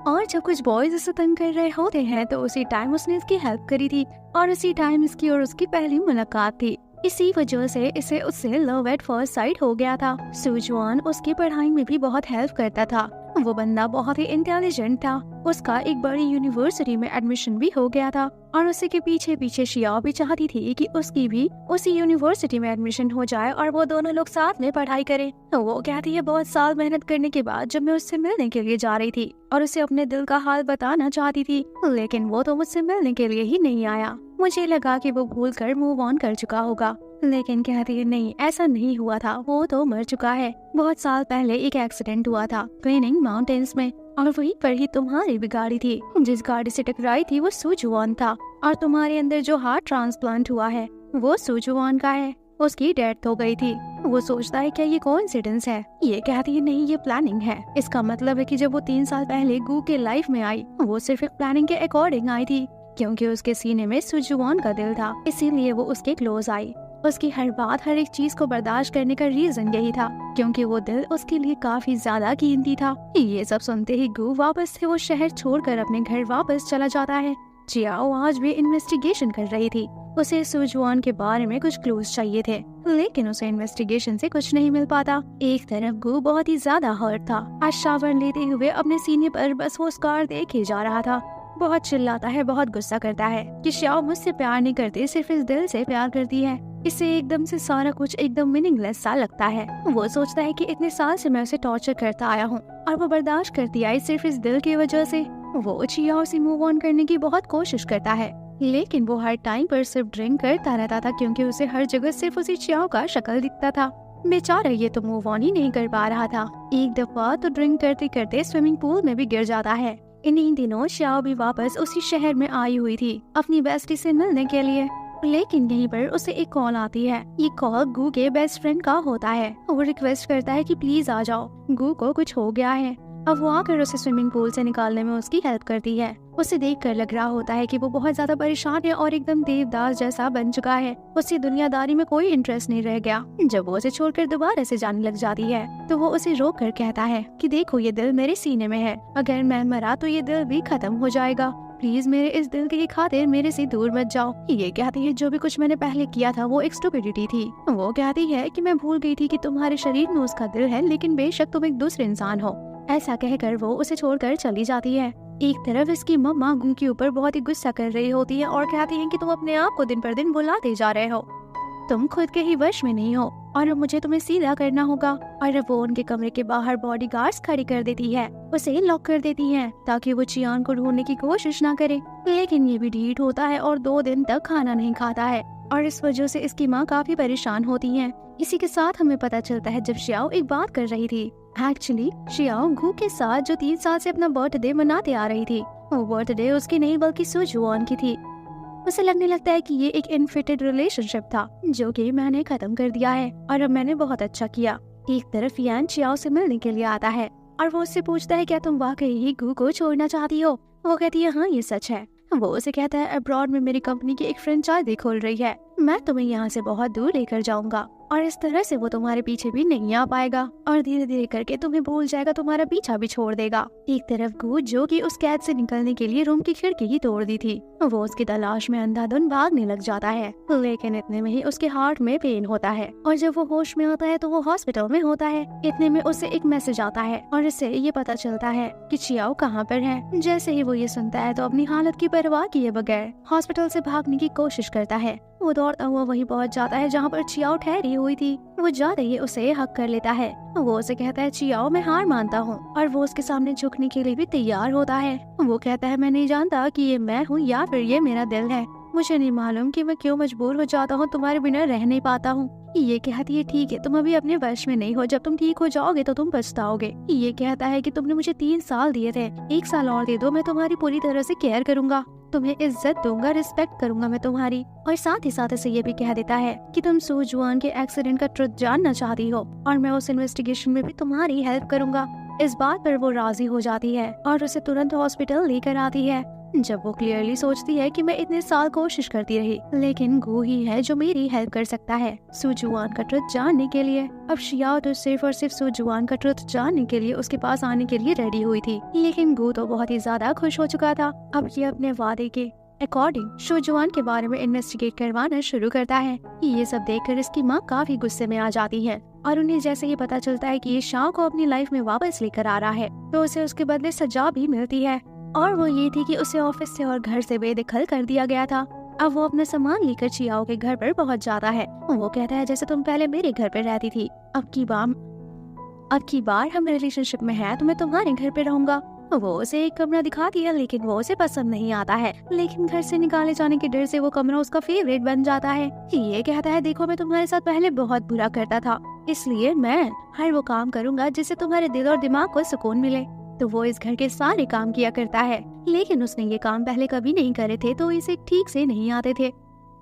और जब कुछ बॉयज उसे तंग कर रहे होते हैं तो उसी टाइम उसने इसकी हेल्प करी थी, और उसी टाइम इसकी और उसकी पहली मुलाकात थी। इसी वजह से इसे उससे लव एट फर्स्ट साइट हो गया था। सुजुआन उसकी पढ़ाई में भी बहुत हेल्प करता था। वो बंदा बहुत ही इंटेलिजेंट था। उसका एक बड़ी यूनिवर्सिटी में एडमिशन भी हो गया था, और उसी के पीछे पीछे शियाओ भी चाहती थी कि उसकी भी उसी यूनिवर्सिटी में एडमिशन हो जाए और वो दोनों लोग साथ में पढ़ाई करें। वो कहती है बहुत साल मेहनत करने के बाद जब मैं उससे मिलने के लिए जा रही थी और उसे अपने दिल का हाल बताना चाहती थी, लेकिन वो तो मुझसे मिलने के लिए ही नहीं आया। मुझे लगा कि वो भूल कर मूव ऑन कर चुका होगा, लेकिन कहती है नहीं, ऐसा नहीं हुआ था, वो तो मर चुका है। बहुत साल पहले एक एक्सीडेंट हुआ था ट्रेनिंग माउंटेन्स में, और वहीं पर ही तुम्हारी भी गाड़ी थी। जिस गाड़ी से टकराई थी वो सुजुआन था, और तुम्हारे अंदर जो हार्ट ट्रांसप्लांट हुआ है वो सुजुआन का है। उसकी डेथ हो गई थी। वो सोचता है क्या ये कोइंसिडेंस है। ये कहती है नहीं, ये प्लानिंग है। इसका मतलब है कि जब वो 3 साल पहले गू के लाइफ में आई, वो सिर्फ एक प्लानिंग के अकॉर्डिंग आई थी, क्योंकि उसके सीने में सुजुआन का दिल था, इसीलिए वो उसके क्लोज आई। उसकी हर बात, हर एक चीज को बर्दाश्त करने का रीजन यही था, क्योंकि वो दिल उसके लिए काफी ज्यादा कीमती था। ये सब सुनते ही गू वापस से वो शहर छोड़कर अपने घर वापस चला जाता है। चियाओ आज भी इन्वेस्टिगेशन कर रही थी। उसे सुजुआन के बारे में कुछ क्लूज चाहिए थे, लेकिन उसे इन्वेस्टिगेशन से कुछ नहीं मिल पाता। एक तरफ गू बहुत ही ज्यादा हर्ट था। आज शावर लेते हुए अपने सीने पर बस वो स्कार देखे जा रहा था। बहुत चिल्लाता है, बहुत गुस्सा करता है कि शियाओ मुझसे प्यार नहीं करती, सिर्फ इस दिल से प्यार करती है। इसे एकदम से सारा कुछ एकदम मीनिंगलेस सा लगता है। वो सोचता है कि इतने साल से मैं उसे टॉर्चर करता आया हूँ और वो बर्दाश्त करती आई सिर्फ इस दिल की वजह से। वो चियाओ से मूव ऑन करने की बहुत कोशिश करता है, लेकिन वो हर टाइम पर सिर्फ ड्रिंक करता रहता था, क्योंकि उसे हर जगह सिर्फ उसी चियाओ का शक्ल दिखता था। बेचारा ये तो मूव ऑन ही नहीं कर पा रहा था। एक दफा तो ड्रिंक करते करते स्विमिंग पूल में भी गिर जाता है। इन्हीं दिनों शियाओ भी वापस उसी शहर में आई हुई थी अपनी बेस्टी से मिलने के लिए, लेकिन यहीं पर उसे एक कॉल आती है। ये कॉल गू के बेस्ट फ्रेंड का होता है। वो रिक्वेस्ट करता है कि प्लीज आ जाओ, गू को कुछ हो गया है। अब वो आकर उसे स्विमिंग पूल से निकालने में उसकी हेल्प करती है। उसे देखकर लग रहा होता है कि वो बहुत ज्यादा परेशान है और एकदम देवदास जैसा बन चुका है। उसे दुनियादारी में कोई इंटरेस्ट नहीं रह गया। जब वो उसे छोड़कर दोबारा से जाने लग जाती है तो वो उसे रोक कर कहता है कि देखो, ये दिल मेरे सीने में है, अगर मैं मरा तो ये दिल भी खत्म हो जाएगा। प्लीज मेरे इस दिल की खातिर मेरे से दूर मत जाओ। ये कहती है जो भी कुछ मैंने पहले किया था वो एक स्टुपिडिटी थी। वो कहती है कि मैं भूल गई थी कि तुम्हारे शरीर में उसका दिल है, लेकिन बेशक तुम एक दूसरे इंसान हो। ऐसा कहकर वो उसे छोड़कर चली जाती है। एक तरफ इसकी मम्मा गू के ऊपर बहुत ही गुस्सा कर रही होती है और कहती है कि तुम अपने आप को दिन पर दिन भुलाते जा रहे हो, तुम खुद के ही वश में नहीं हो और अब मुझे तुम्हें सीधा करना होगा। और अब वो उनके कमरे के बाहर बॉडीगार्ड्स खड़ी कर देती है, उसे लॉक कर देती है ताकि वो चियान को ढूंढने की कोशिश ना करे। लेकिन ये भी ढीठ होता है और 2 दिन तक खाना नहीं खाता है और इस वजह से इसकी माँ काफी परेशान होती है। इसी के साथ हमें पता चलता है जब शियाओ एक बात कर रही थी। एक्चुअली शियाओ गू के साथ जो 3 साल से अपना बर्थडे मनाते आ रही थी, वो बर्थडे उसकी नहीं बल्कि सुजुआन की थी। उसे लगने लगता है कि ये एक इनफिटेड रिलेशनशिप था जो कि मैंने खत्म कर दिया है और अब मैंने बहुत अच्छा किया। एक तरफ यान चियाओ से मिलने के लिए आता है और वो उससे पूछता है क्या तुम वाकई ही गू को छोड़ना चाहती हो। वो कहती है हाँ ये सच है। वो उसे कहता है अब्रॉड में मेरी कंपनी की एक फ्रेंचाइजी खोल रही है, मैं तुम्हें यहाँ से बहुत दूर लेकर जाऊंगा और इस तरह से वो तुम्हारे पीछे भी नहीं आ पाएगा और धीरे धीरे करके तुम्हें भूल जाएगा, तुम्हारा पीछा भी छोड़ देगा। एक तरफ गू जो कि उस कैद से निकलने के लिए रूम की खिड़की ही तोड़ दी थी, वो उसकी तलाश में अंधाधुंध भागने लग जाता है। लेकिन इतने में ही उसके हार्ट में पेन होता है और जब वो होश में आता है तो वो हॉस्पिटल में होता है। इतने में उसे एक मैसेज आता है और इससे ये पता चलता है कि चियाओ कहाँ पर है। जैसे ही वो ये सुनता है तो अपनी हालत की परवाह किए बगैर हॉस्पिटल से भागने की कोशिश करता है। वो दौड़ता हुआ वहीं पहुंच जाता है जहाँ पर चियाओ ठहरी हुई थी। वो जाते ही उसे हक कर लेता है। वो उसे कहता है चियाओ मैं हार मानता हूँ और वो उसके सामने झुकने के लिए भी तैयार होता है। वो कहता है मैं नहीं जानता कि ये मैं हूँ या फिर ये मेरा दिल है, मुझे नहीं मालूम कि मैं क्यों मजबूर हो जाता हूँ, तुम्हारे बिना रह नहीं पाता हूँ। ये कहती है ठीक है तुम अभी अपने वश में नहीं हो, जब तुम ठीक हो जाओगे तो तुम पछताओगे। ये कहता है कि तुमने मुझे 3 साल दिए थे, 1 साल और दे दो, मैं तुम्हारी पूरी तरह से केयर करूंगा, तुम्हें इज्जत दूंगा, रिस्पेक्ट करूंगा मैं तुम्हारी। और साथ ही साथ इसे ये भी कह देता है कि तुम सुजुआन के एक्सीडेंट का ट्रुथ जानना चाहती हो और मैं उस इन्वेस्टिगेशन में भी तुम्हारी हेल्प करूंगा। इस बात पर वो राजी हो जाती है और उसे तुरंत हॉस्पिटल लेकर आती है। जब वो क्लियरली सोचती है कि मैं इतने साल कोशिश करती रही, लेकिन गू ही है जो मेरी हेल्प कर सकता है सुजुआन का ट्रुथ जानने के लिए। अब शियाओ तो सिर्फ और सिर्फ सुजुआन का ट्रुथ जानने के लिए उसके पास आने के लिए रेडी हुई थी, लेकिन गू तो बहुत ही ज्यादा खुश हो चुका था। अब ये अपने वादे के अकॉर्डिंग सुजुआन के बारे में इन्वेस्टिगेट करवाना शुरू करता है। ये सब देखकर इसकी माँ काफी गुस्से में आ जाती है और उन्हें जैसे ही पता चलता है कि ये शाओ को अपनी लाइफ में वापस लेकर आ रहा है तो उसे उसके बदले सजा भी मिलती है, और वो ये थी कि उसे ऑफिस से और घर से बेदखल कर दिया गया था। अब वो अपना सामान लेकर चियाओ के घर पर पहुंच जाता है। वो कहता है जैसे तुम पहले मेरे घर पर रहती थी, अब की बार हम रिलेशनशिप में हैं तो मैं तुम्हारे घर पे रहूंगा। वो उसे एक कमरा दिखाती है लेकिन वो उसे पसंद नहीं आता है, लेकिन घर से निकाले जाने के डर से वो कमरा उसका फेवरेट बन जाता है। ये कहता है देखो मैं तुम्हारे साथ पहले बहुत बुरा करता था, इसलिए मैं हर वो काम करूंगा जिससे तुम्हारे दिल और दिमाग को सुकून मिले। तो वो इस घर के सारे काम किया करता है, लेकिन उसने ये काम पहले कभी नहीं करे थे तो इसे ठीक से नहीं आते थे,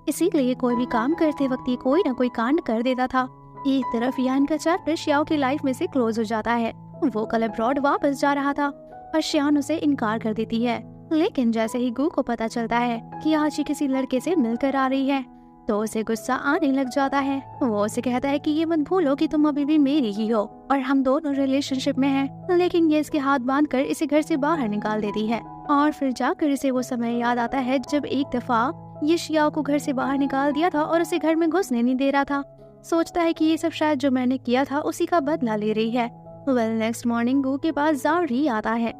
इसीलिए कोई भी काम करते वक्त ये कोई न कोई कांड कर देता था। एक तरफ यान का चैप्टर शियाओ की लाइफ में से क्लोज हो जाता है। वो कल अब्रॉड वापस जा रहा था और शियान उसे इनकार कर देती है, लेकिन जैसे ही गू को पता चलता है कि आज ये किसी लड़के से मिलकर आ रही है तो उसे गुस्सा आने लग जाता है। वो उसे कहता है कि ये मत भूलो कि तुम अभी भी मेरी ही हो और हम दोनों रिलेशनशिप में हैं, लेकिन ये इसके हाथ बांधकर इसे घर से बाहर निकाल देती है। और फिर जाकर इसे वो समय याद आता है जब एक दफा ये शियाओ को घर से बाहर निकाल दिया था और उसे घर में घुसने नहीं दे रहा था। सोचता है कि ये सब शायद जो मैंने किया था उसी का बदला ले रही है। नेक्स्ट मॉर्निंग गू के पास जाओरी आता है,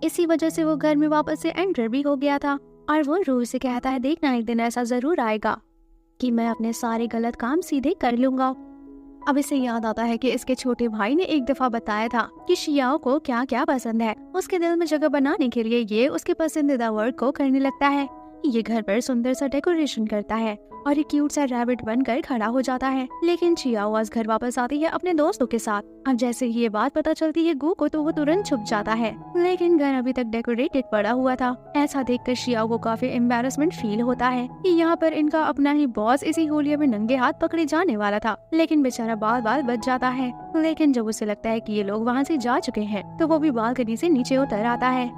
इसी वजह से वो घर में वापस से एंटर भी हो गया था और वो रूह से कहता है देखना एक दिन ऐसा जरूर आएगा कि मैं अपने सारे गलत काम सीधे कर लूंगा। अब इसे याद आता है कि इसके छोटे भाई ने एक दफा बताया था कि शियाओ को क्या क्या पसंद है। उसके दिल में जगह बनाने के लिए ये उसके पसंदीदा वर्क को करने लगता है। ये घर पर सुंदर सा डेकोरेशन करता है और एक क्यूट सा रैबिट बनकर खड़ा हो जाता है, लेकिन चियाओ आज घर वापस आती है अपने दोस्तों के साथ। अब जैसे ही ये बात पता चलती है गू को तो वो तुरंत छुप जाता है, लेकिन घर अभी तक डेकोरेटेड पड़ा हुआ था। ऐसा देखकर चियाओ को काफी एम्बैरेसमेंट फील होता है कि यहाँ पर इनका अपना ही बॉस इसी होलिया में नंगे हाथ पकड़े जाने वाला था, लेकिन बेचारा बाल बाल बच जाता है। लेकिन जब उसे लगता है कि ये लोग वहाँ से जा चुके हैं तो वो भी बालकनी से नीचे उतर आता है,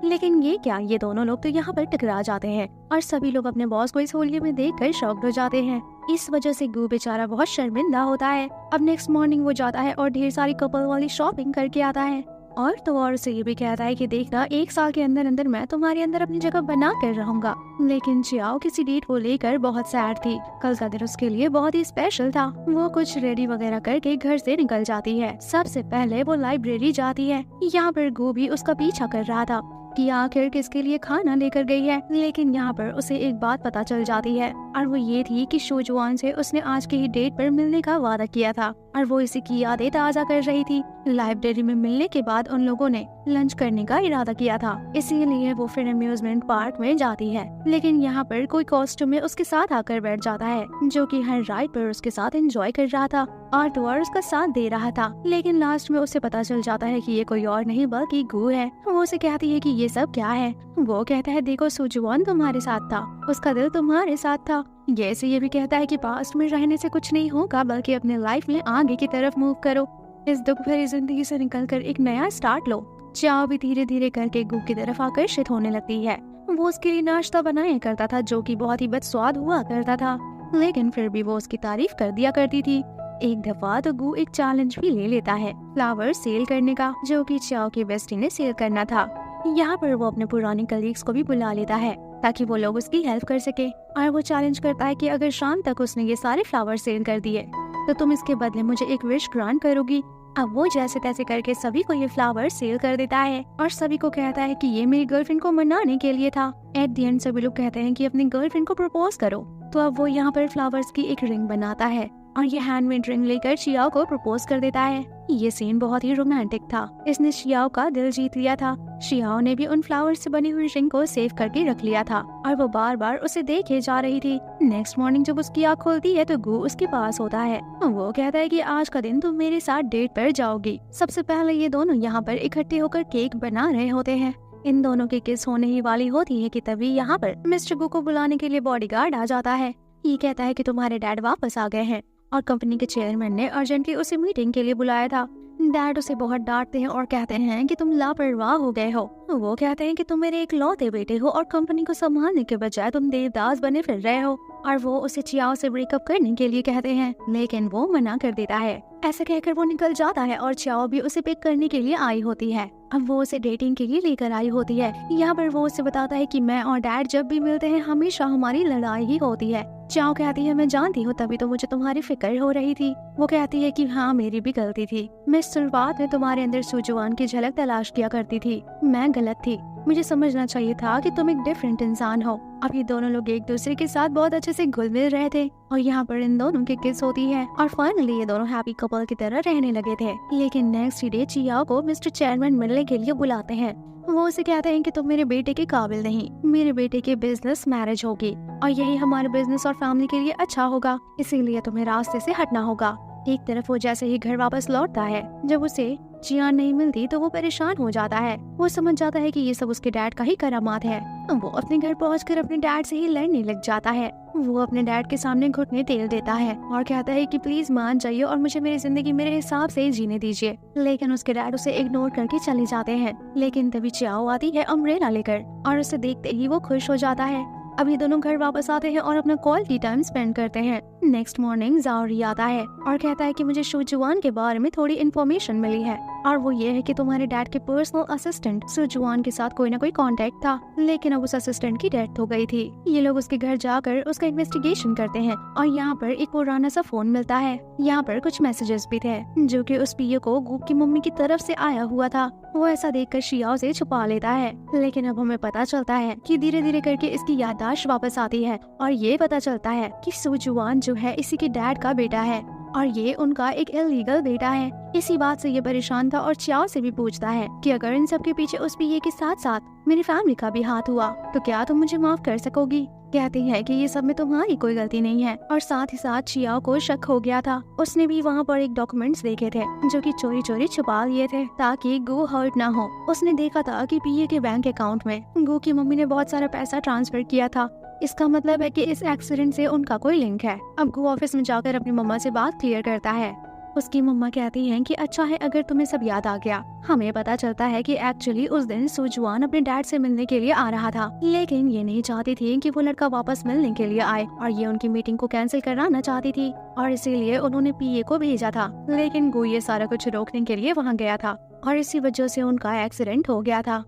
लेकिन ये क्या, ये दोनों लोग तो यहाँ पर टकरा जाते हैं और सभी लोग अपने बॉस को इस होलिये में देखकर शॉक्ड हो जाते हैं। इस वजह से गू बेचारा बहुत शर्मिंदा होता है। अब नेक्स्ट मॉर्निंग वो जाता है और ढेर सारी कपल वाली शॉपिंग करके आता है। और तो और उसे ये भी कहता है कि देखना 1 साल के अंदर अंदर मैं तुम्हारे अंदर अपनी जगह बना कर रहूंगा। लेकिन चियाओ किसी डेट को लेकर बहुत सैड थी। कल का दिन उसके लिए बहुत ही स्पेशल था। वो कुछ रेडी वगैरह करके घर से निकल जाती है। सबसे पहले वो लाइब्रेरी जाती है। यहाँ पर गो भी उसका पीछा कर रहा था कि आखिर किसके लिए खाना लेकर गई है। लेकिन यहाँ पर उसे एक बात पता चल जाती है और वो ये थी कि शोजुआन से उसने आज के ही डेट पर मिलने का वादा किया था और वो इसी की यादें ताज़ा कर रही थी। लाइब्रेरी में मिलने के बाद उन लोगों ने लंच करने का इरादा किया था, इसीलिए वो फिर अम्यूजमेंट पार्क में जाती है। लेकिन यहाँ पर कोई कॉस्ट्यूम में उसके साथ आकर बैठ जाता है, जो कि हर राइड पर उसके साथ एंजॉय कर रहा था और तो और उसका साथ दे रहा था। लेकिन लास्ट में उसे पता चल जाता है कि ये कोई और नहीं बल्कि गू है। वो उसे कहती है कि ये सब क्या है। वो कहता है देखो सुजुआन तुम्हारे साथ था, उसका दिल तुम्हारे साथ था। ये भी कहता है कि पास्ट में रहने से कुछ नहीं होगा, बल्कि अपने लाइफ में आगे की तरफ मूव करो। इस दुख भरी जिंदगी से निकलकर एक नया स्टार्ट लो। चाओ भी धीरे धीरे करके गू की तरफ आकर्षित होने लगती है। वो उसके लिए नाश्ता बनाया करता था, जो कि बहुत ही बदस्वाद हुआ करता था, लेकिन फिर भी वो उसकी तारीफ कर दिया करती थी। एक दफा तो गू एक चैलेंज भी ले लेता है फ्लावर सेल करने का, जो कि चाओ की बेस्टी ने सेल करना था। यहाँ पर वो अपने पुराने कलीग्स को भी बुला लेता है ताकि वो लोग उसकी हेल्प कर सके और वो चैलेंज करता है कि अगर शाम तक उसने ये सारे फ्लावर सेल कर दिए तो तुम इसके बदले मुझे एक विश ग्रांट करोगी। अब वो जैसे तैसे करके सभी को ये फ्लावर सेल कर देता है और सभी को कहता है कि ये मेरी गर्लफ्रेंड को मनाने के लिए था। एट द एंड सभी लोग कहते हैं कि अपनी गर्लफ्रेंड को प्रपोज करो। तो अब वो यहाँ पर फ्लावर्स की एक रिंग बनाता है और ये हैंडमेड रिंग लेकर चियाओ को प्रपोज कर देता है। ये सीन बहुत ही रोमांटिक था। इसने चियाओ का दिल जीत लिया था। चियाओ ने भी उन फ्लावर्स से बनी हुई रिंग को सेव करके रख लिया था और वो बार बार उसे देखे जा रही थी। नेक्स्ट मॉर्निंग जब उसकी आँख खुलती है तो गू उसके पास होता है। वो कहता है कि आज का दिन तुम मेरे साथ डेट पर जाओगी। सबसे पहले ये दोनों यहाँ पर इकट्ठे होकर केक बना रहे होते हैं। इन दोनों की किस होने ही वाली होती है कि तभी यहाँ पर मिस्टर गू को बुलाने के लिए बॉडीगार्ड आ जाता है। ये कहता है कि तुम्हारे डैड वापस आ गए हैं और कंपनी के चेयरमैन ने अर्जेंटली उसे मीटिंग के लिए बुलाया था। डैड उसे बहुत डांटते हैं और कहते हैं कि तुम लापरवाह हो गए हो। वो कहते हैं कि तुम मेरे इकलौते बेटे हो और कंपनी को संभालने के बजाय तुम देवदास बने फिर रहे हो। और वो उसे चियाओ से ब्रेकअप करने के लिए कहते हैं, लेकिन वो मना कर देता है। ऐसा कहकर वो निकल जाता है और चियाओ भी उसे पिक करने के लिए आई होती है। अब वो उसे डेटिंग के लिए लेकर आई होती है। यहाँ पर वो उसे बताता है कि मैं और डैड जब भी मिलते हैं हमेशा हमारी लड़ाई ही होती है। चियाओ कहती है मैं जानती हूँ, तभी तो मुझे तुम्हारी फिक्र हो रही थी। वो कहती है कि हाँ मेरी भी गलती थी। मैं शुरुआत में तुम्हारे अंदर सुजुआन की झलक तलाश किया करती थी। मैं गलत थी। मुझे समझना चाहिए था कि तुम एक डिफरेंट इंसान हो। अब ये दोनों लोग एक दूसरे के साथ बहुत अच्छे से घुल मिल रहे थे और यहाँ पर इन दोनों की किस होती है और फाइनली ये दोनों हैप्पी कपल की तरह रहने लगे थे। लेकिन नेक्स्ट डे चियाओ को मिस्टर चेयरमैन मिलने के लिए बुलाते हैं। वो उसे कहते हैं कि तुम मेरे बेटे के काबिल नहीं, मेरे बेटे के बिजनेस मैरिज होगी और यही हमारे बिजनेस और फैमिली के लिए अच्छा होगा, इसीलिए तुम्हें रास्ते से हटना होगा। एक तरफ वो जैसे ही घर वापस लौटता है, जब उसे चियान नहीं मिलती तो वो परेशान हो जाता है। वो समझ जाता है कि ये सब उसके डैड का ही करामात है। वो अपने घर पहुंचकर अपने डैड से ही लड़ने लग जाता है। वो अपने डैड के सामने घुटने टेल देता है और कहता है कि प्लीज मान जाइए और मुझे मेरी जिंदगी मेरे हिसाब से जीने दीजिए। लेकिन उसके डैड उसे इग्नोर करके चले जाते हैं। लेकिन तभी चियाओ आती है अम्ब्रेला लेकर और उसे देखते ही वो खुश हो जाता है। अब ये दोनों घर वापस आते हैं और अपना क्वालिटी टाइम स्पेंड करते हैं। नेक्स्ट मॉर्निंग जाओरी आता है और कहता है कि मुझे सुजुआन के बारे में थोड़ी इन्फॉर्मेशन मिली है और वो ये है कि तुम्हारे डैड के पर्सनल असिस्टेंट सुजुआन के साथ कोई ना कोई कांटेक्ट था, लेकिन अब उस असिस्टेंट की डेथ हो गई थी। ये लोग उसके घर जाकर उसका इन्वेस्टिगेशन करते हैं और यहाँ पर एक पुराना सा फोन मिलता है। यहाँ पर कुछ मैसेजेस भी थे जो कि उस पीए को गूक की मम्मी की तरफ से आया हुआ था। वो ऐसा देखकर चियाओ से छुपा लेता है। लेकिन अब हमें पता चलता है कि धीरे धीरे करके इसकी याददाश्त वापस आती है और ये पता चलता है कि सुजुआन जो है इसी के डैड का बेटा है और ये उनका एक इलीगल बेटा है। इसी बात से ये परेशान था और चियाओ से भी पूछता है कि अगर इन सब के पीछे उस पीए के साथ साथ मेरी फैमिली का भी हाथ हुआ तो क्या तुम मुझे माफ कर सकोगी। कहती है कि ये सब में तुम्हारी कोई गलती नहीं है और साथ ही साथ चियाओ को शक हो गया था। उसने भी वहाँ पर एक डॉक्यूमेंट्स देखे थे जो कि चोरी चोरी छुपा लिए थे ताकि गू हर्ट ना हो। उसने देखा था कि पीए के बैंक अकाउंट में गू की मम्मी ने बहुत सारा पैसा ट्रांसफर किया था। इसका मतलब है कि इस एक्सीडेंट से उनका कोई लिंक है। अब गू ऑफिस में जाकर अपनी मम्मा से बात क्लियर करता है। उसकी मम्मा कहती हैं कि अच्छा है अगर तुम्हें सब याद आ गया। हमें पता चलता है कि एक्चुअली उस दिन सुजुआन अपने डैड से मिलने के लिए आ रहा था, लेकिन ये नहीं चाहती थी कि वो लड़का वापस मिलने के लिए आए और ये उनकी मीटिंग को कैंसिल कराना चाहती थी और इसीलिए उन्होंने पीए को भेजा था। लेकिन गू ये सारा कुछ रोकने के लिए वहाँ गया था और इसी वजह से उनका एक्सीडेंट हो गया था।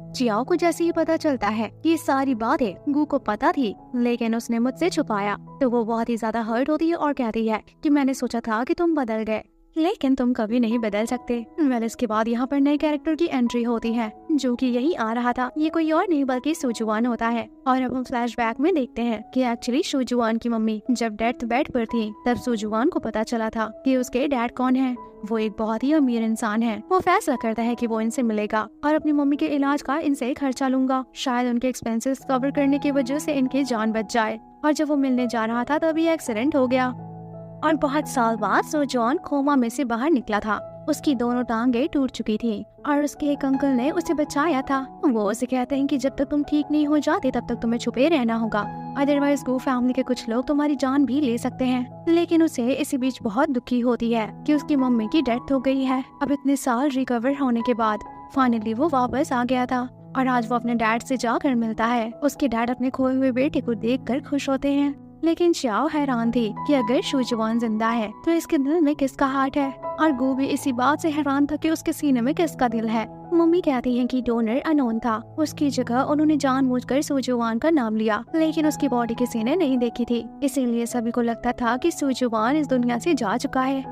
चियाओ को जैसे ही पता चलता है कि ये सारी बातें गू को पता थी लेकिन उसने मुझसे छुपाया, तो वो बहुत ही ज्यादा हर्ट होती है और कहती है कि मैंने सोचा था कि तुम बदल गए, लेकिन तुम कभी नहीं बदल सकते। वेल इसके बाद यहाँ पर नए कैरेक्टर की एंट्री होती है जो कि यही आ रहा था। ये कोई और नहीं बल्कि सुजुआन होता है और अब हम फ्लैशबैक में देखते हैं कि एक्चुअली सुजुआन की मम्मी जब डेथ बेड पर थी तब सुजुआन को पता चला था कि उसके डैड कौन है। वो एक बहुत ही अमीर इंसान है। वो फैसला करता है कि वो इनसे मिलेगा और अपनी मम्मी के इलाज का इनसे खर्चा लूंगा, शायद उनके एक्सपेंसेस कवर करने की वजह से इनकी जान बच जाए। और जब वो मिलने जा रहा था तभी एक्सीडेंट हो गया और बहुत साल बाद सुजुआन कोमा में से बाहर निकला था। उसकी दोनों टांगे टूट चुकी थी और उसके एक अंकल ने उसे बचाया था। वो उसे कहते हैं कि जब तक तुम ठीक नहीं हो जाते तब तक तुम्हें छुपे रहना होगा, अदरवाइज गू फैमिली के कुछ लोग तुम्हारी जान भी ले सकते हैं। लेकिन उसे इसी बीच बहुत दुखी होती है कि उसकी मम्मी की डेथ हो गई है। अब इतने साल रिकवर होने के बाद फाइनली वो वापस आ गया था और आज वो अपने डैड से जाकर मिलता है। उसके डैड अपने खोए हुए बेटे को देखकर खुश होते हैं, लेकिन चियाओ हैरान थी कि अगर सुजुआन जिंदा है तो इसके दिल में किसका हार्ट है, और गू भी इसी बात से हैरान था कि उसके सीने में किसका दिल है। मम्मी कहती है कि डोनर अनोन था, उसकी जगह उन्होंने जानबूझकर सुजुआन का नाम लिया, लेकिन उसकी बॉडी किसी ने नहीं देखी थी, इसीलिए सभी को लगता था कि सुजुआन इस दुनिया से जा चुका है।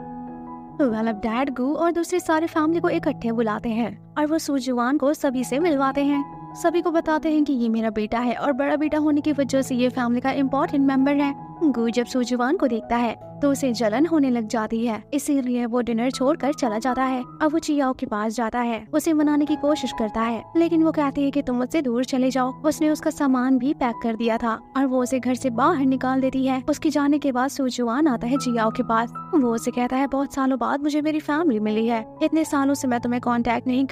अब डैड गू और दूसरी सारी फैमिली को इकट्ठे बुलाते हैं और वो सुजुआन को सभी से मिलवाते हैं। सभी को बताते हैं कि ये मेरा बेटा है और बड़ा बेटा होने की वजह से ये फैमिली का इम्पोर्टेंट मेंबर है। गू जब सुजुआन को देखता है तो उसे जलन होने लग जाती है, इसीलिए वो डिनर छोड़कर चला जाता है। अब वो चियाओ के पास जाता है, उसे मनाने की कोशिश करता है, लेकिन वो कहती है कि तुम मुझसे दूर चले जाओ। उसने उसका सामान भी पैक कर दिया था और वो उसे घर से बाहर निकाल देती है। उसके जाने के बाद सुजुआन आता है चियाओ के पास। वो उसे कहता है बहुत सालों बाद मुझे मेरी फैमिली मिली है, इतने सालों से मैं तुम्हें कांटेक्ट नहीं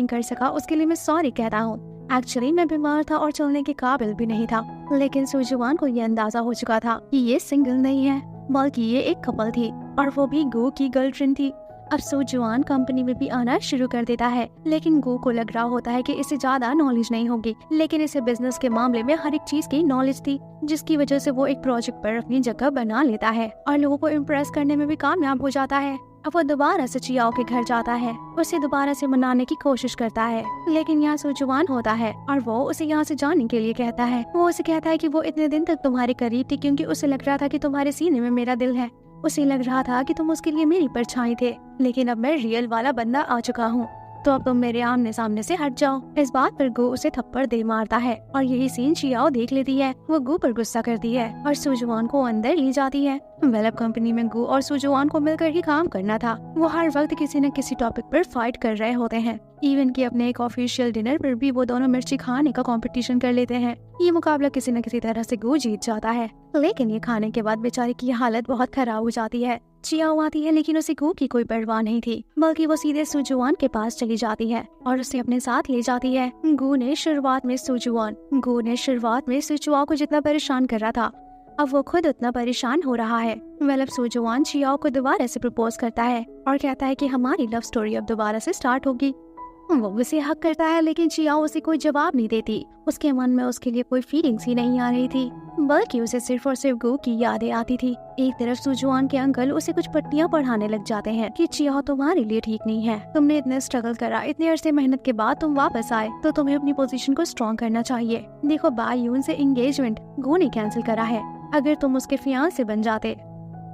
कर सका, उसके लिए मैं सॉरी कहता हूँ। एक्चुअली मैं बीमार था और चलने के काबिल भी नहीं था, लेकिन सुजुआन को ये अंदाजा हो चुका था कि ये सिंगल नहीं है बल्कि ये एक कपल थी और वो भी गू की गर्लफ्रेंड थी। अब सुजुआन कंपनी में भी आना शुरू कर देता है, लेकिन गू को लग रहा होता है कि इसे ज्यादा नॉलेज नहीं होगी, लेकिन इसे बिजनेस के मामले में हर एक चीज की नॉलेज थी, जिसकी वजह से वो एक प्रोजेक्ट पर अपनी जगह बना लेता है और लोगों को इम्प्रेस करने में भी कामयाब हो जाता है। अब वो दोबारा से चियाओ के घर जाता है, उसे दोबारा से मनाने की कोशिश करता है, लेकिन यहाँ सुजुआन होता है और वो उसे यहाँ से जाने के लिए कहता है। वो उसे कहता है कि वो इतने दिन तक तुम्हारे करीब थी क्योंकि उसे लग रहा था कि तुम्हारे सीने में मेरा दिल है, उसे लग रहा था कि तुम उसके लिए मेरी परछाई थे, लेकिन अब मैं रियल वाला बंदा आ चुका हूँ, तो अब तुम मेरे आमने सामने से हट जाओ। इस बात पर गू उसे थप्पड़ दे मारता है और यही सीन चियाओ देख लेती है। वो गू पर गुस्सा करती है और सुजुआन को अंदर ले जाती है। वेल कंपनी में गू और सुजुआन को मिलकर ही काम करना था। वो हर वक्त किसी न किसी टॉपिक पर फाइट कर रहे होते हैं, इवन कि अपने एक ऑफिशियल डिनर पर भी वो दोनों मिर्ची खाने का कंपटीशन कर लेते हैं। ये मुकाबला किसी न किसी तरह से गू जीत जाता है, लेकिन ये खाने के बाद बेचारी की हालत बहुत खराब हो जाती है। चियाओ आती है, लेकिन उसे गू की कोई परवाह नहीं थी, बल्कि वो सीधे सुजुआन के पास चली जाती है और उसे अपने साथ ले जाती है। गू ने शुरुआत में सुजुआन को जितना परेशान कर रहा था, अब वो खुद उतना परेशान हो रहा है। वेल अब सुजुआन चियाओ को दोबारा से प्रपोज करता है और कहता है कि हमारी लव स्टोरी अब दोबारा से स्टार्ट होगी। वो उसे हक करता है, लेकिन चियाओ उसे कोई जवाब नहीं देती। उसके मन में उसके लिए कोई फीलिंग्स ही नहीं आ रही थी, बल्कि उसे सिर्फ और सिर्फ गू की यादें आती थी। एक तरफ सुजुआन के अंकल उसे कुछ पट्टियां पढ़ाने लग जाते हैं कि चियाओ तुम्हारे लिए ठीक नहीं है, तुमने इतने स्ट्रगल करा, इतने अरसे मेहनत के बाद तुम वापस आए, तो तुम्हें अपनी पोजीशन को स्ट्रॉन्ग करना चाहिए। देखो बायून से एंगेजमेंट गू ने कैंसिल करा है, अगर तुम उसके फियांसे बन जाते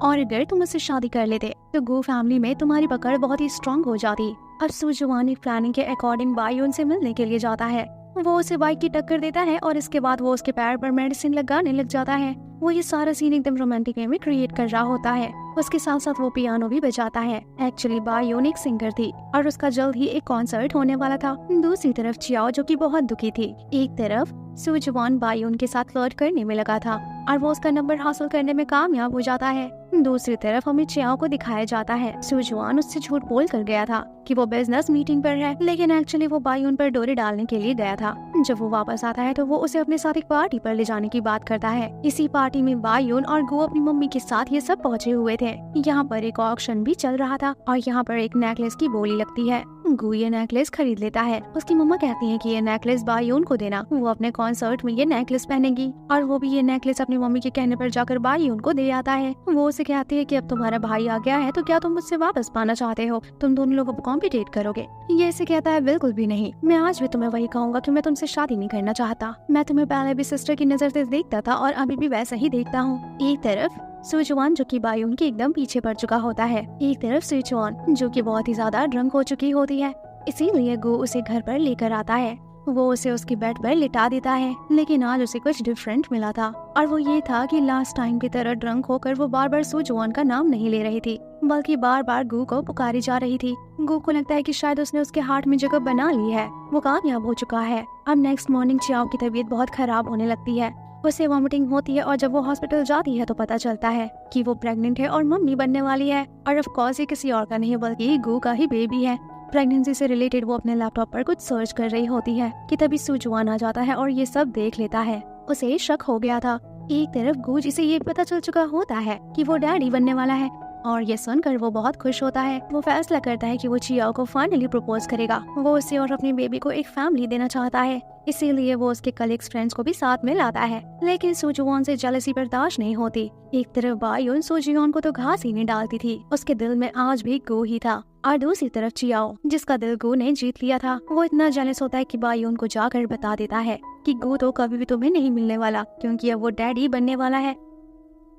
और अगर तुम उससे शादी कर लेते तो गू फैमिली में तुम्हारी पकड़ बहुत ही स्ट्रॉन्ग हो जाती। अब सुजुआन एक प्लानिंग के अकॉर्डिंग बायून से मिलने के लिए जाता है। वो उसे बाइक की टक्कर देता है और इसके बाद वो उसके पैर पर मेडिसिन लगाने लग जाता है। वो ये सारा सीन एकदम रोमांटिक वे में क्रिएट कर रहा होता है। उसके साथ साथ वो पियानो भी बजाता है। एक्चुअली बायून एक सिंगर थी और उसका जल्द ही एक कॉन्सर्ट होने वाला था। दूसरी तरफ चियाओ जो कि बहुत दुखी थी। एक तरफ सुजुआन बायून के साथ फ्लर्ट करने में लगा था और वो उसका नंबर हासिल करने में कामयाब हो जाता है। दूसरी तरफ हमें चियाओ को दिखाया जाता है सुजुआन उससे झूठ बोल कर गया था कि वो बिजनेस मीटिंग पर है, लेकिन एक्चुअली वो बायून पर डोरी डालने के लिए गया था। जब वो वापस आता है तो वो उसे अपने साथ एक पार्टी पर ले जाने की बात करता है। इसी पार्टी में बायून और गो अपनी मम्मी के साथ ये सब पहुँचे हुए थे। यहाँ पर एक ऑक्शन भी चल रहा था और यहाँ पर एक नेकलेस की बोली लगती है। गो ये नेकलेस खरीद लेता है। उसकी मम्मा कहती है कि ये नेकलेस बायून को देना, वो अपने कॉन्सर्ट में ये नेकलेस पहनेगी। और वो भी ये नेकलेस अपनी मम्मी के कहने पर जाकर बायून को दे आता है। वो उसे कहती है कि अब तुम्हारा भाई आ गया है तो क्या तुम मुझसे वापस पाना चाहते हो, तुम दोनों लोग अब कॉम्पिटेट करोगे। ये इसे कहता है बिल्कुल भी नहीं, मैं आज भी तुम्हें वही कहूँगा कि मैं तुमसे शादी नहीं करना चाहता। मैं तुम्हें पहले भी सिस्टर की नजर से देखता था और अभी भी वैसा ही देखता हूँ। एक तरफ सुजुआन जो कि बायून के एकदम पीछे पड़ चुका होता है, एक तरफ सुजुआन जो कि बहुत ही ज्यादा ड्रंक हो चुकी होती है। इसीलिए गो उसे घर पर लेकर आता है। वो उसे उसके बेड पर लिटा देता है, लेकिन आज उसे कुछ डिफरेंट मिला था और वो ये था कि लास्ट टाइम की तरह ड्रंक होकर वो बार बार सुजुआन का नाम नहीं ले रही थी, बल्कि बार बार गो को पुकारी जा रही थी। गो को लगता है कि शायद उसने उसके हार्ट में जगह बना ली है, वो कामयाब हो चुका है। अब नेक्स्ट मॉर्निंग चियाओ की तबीयत बहुत खराब होने लगती है, उसे वॉमिटिंग होती है और जब वो हॉस्पिटल जाती है तो पता चलता है कि वो प्रेग्नेंट है और मम्मी बनने वाली है। और ऑफ कोर्स ये किसी और का नहीं बल्कि गो का ही बेबी है। प्रेगनेंसी से रिलेटेड वो अपने लैपटॉप पर कुछ सर्च कर रही होती है कि तभी सुजुआन आ जाता है और ये सब देख लेता है। उसे शक हो गया था। एक तरफ गो जिसे ये पता चल चुका होता है कि वो डैडी बनने वाला है और ये सुनकर वो बहुत खुश होता है। वो फैसला करता है कि वो चियाओ को फाइनली प्रपोज करेगा। वो उसे और अपनी बेबी को एक फैमिली देना चाहता है, इसीलिए वो उसके कलीग्स फ्रेंड्स को भी साथ में लाता है। लेकिन सुजुआन से जेलसी बर्दाश्त नहीं होती। एक तरफ बायून सुजुआन को तो घास ही नहीं डालती थी, उसके दिल में आज भी गो ही था। और दूसरी तरफ चियाओ जिसका दिल गो ने जीत लिया था, वो इतना जेलस होता है कि बायून को जाकर बता देता है कि गो तो कभी भी तुम्हें नहीं मिलने वाला, क्योंकि अब वो डैडी बनने वाला है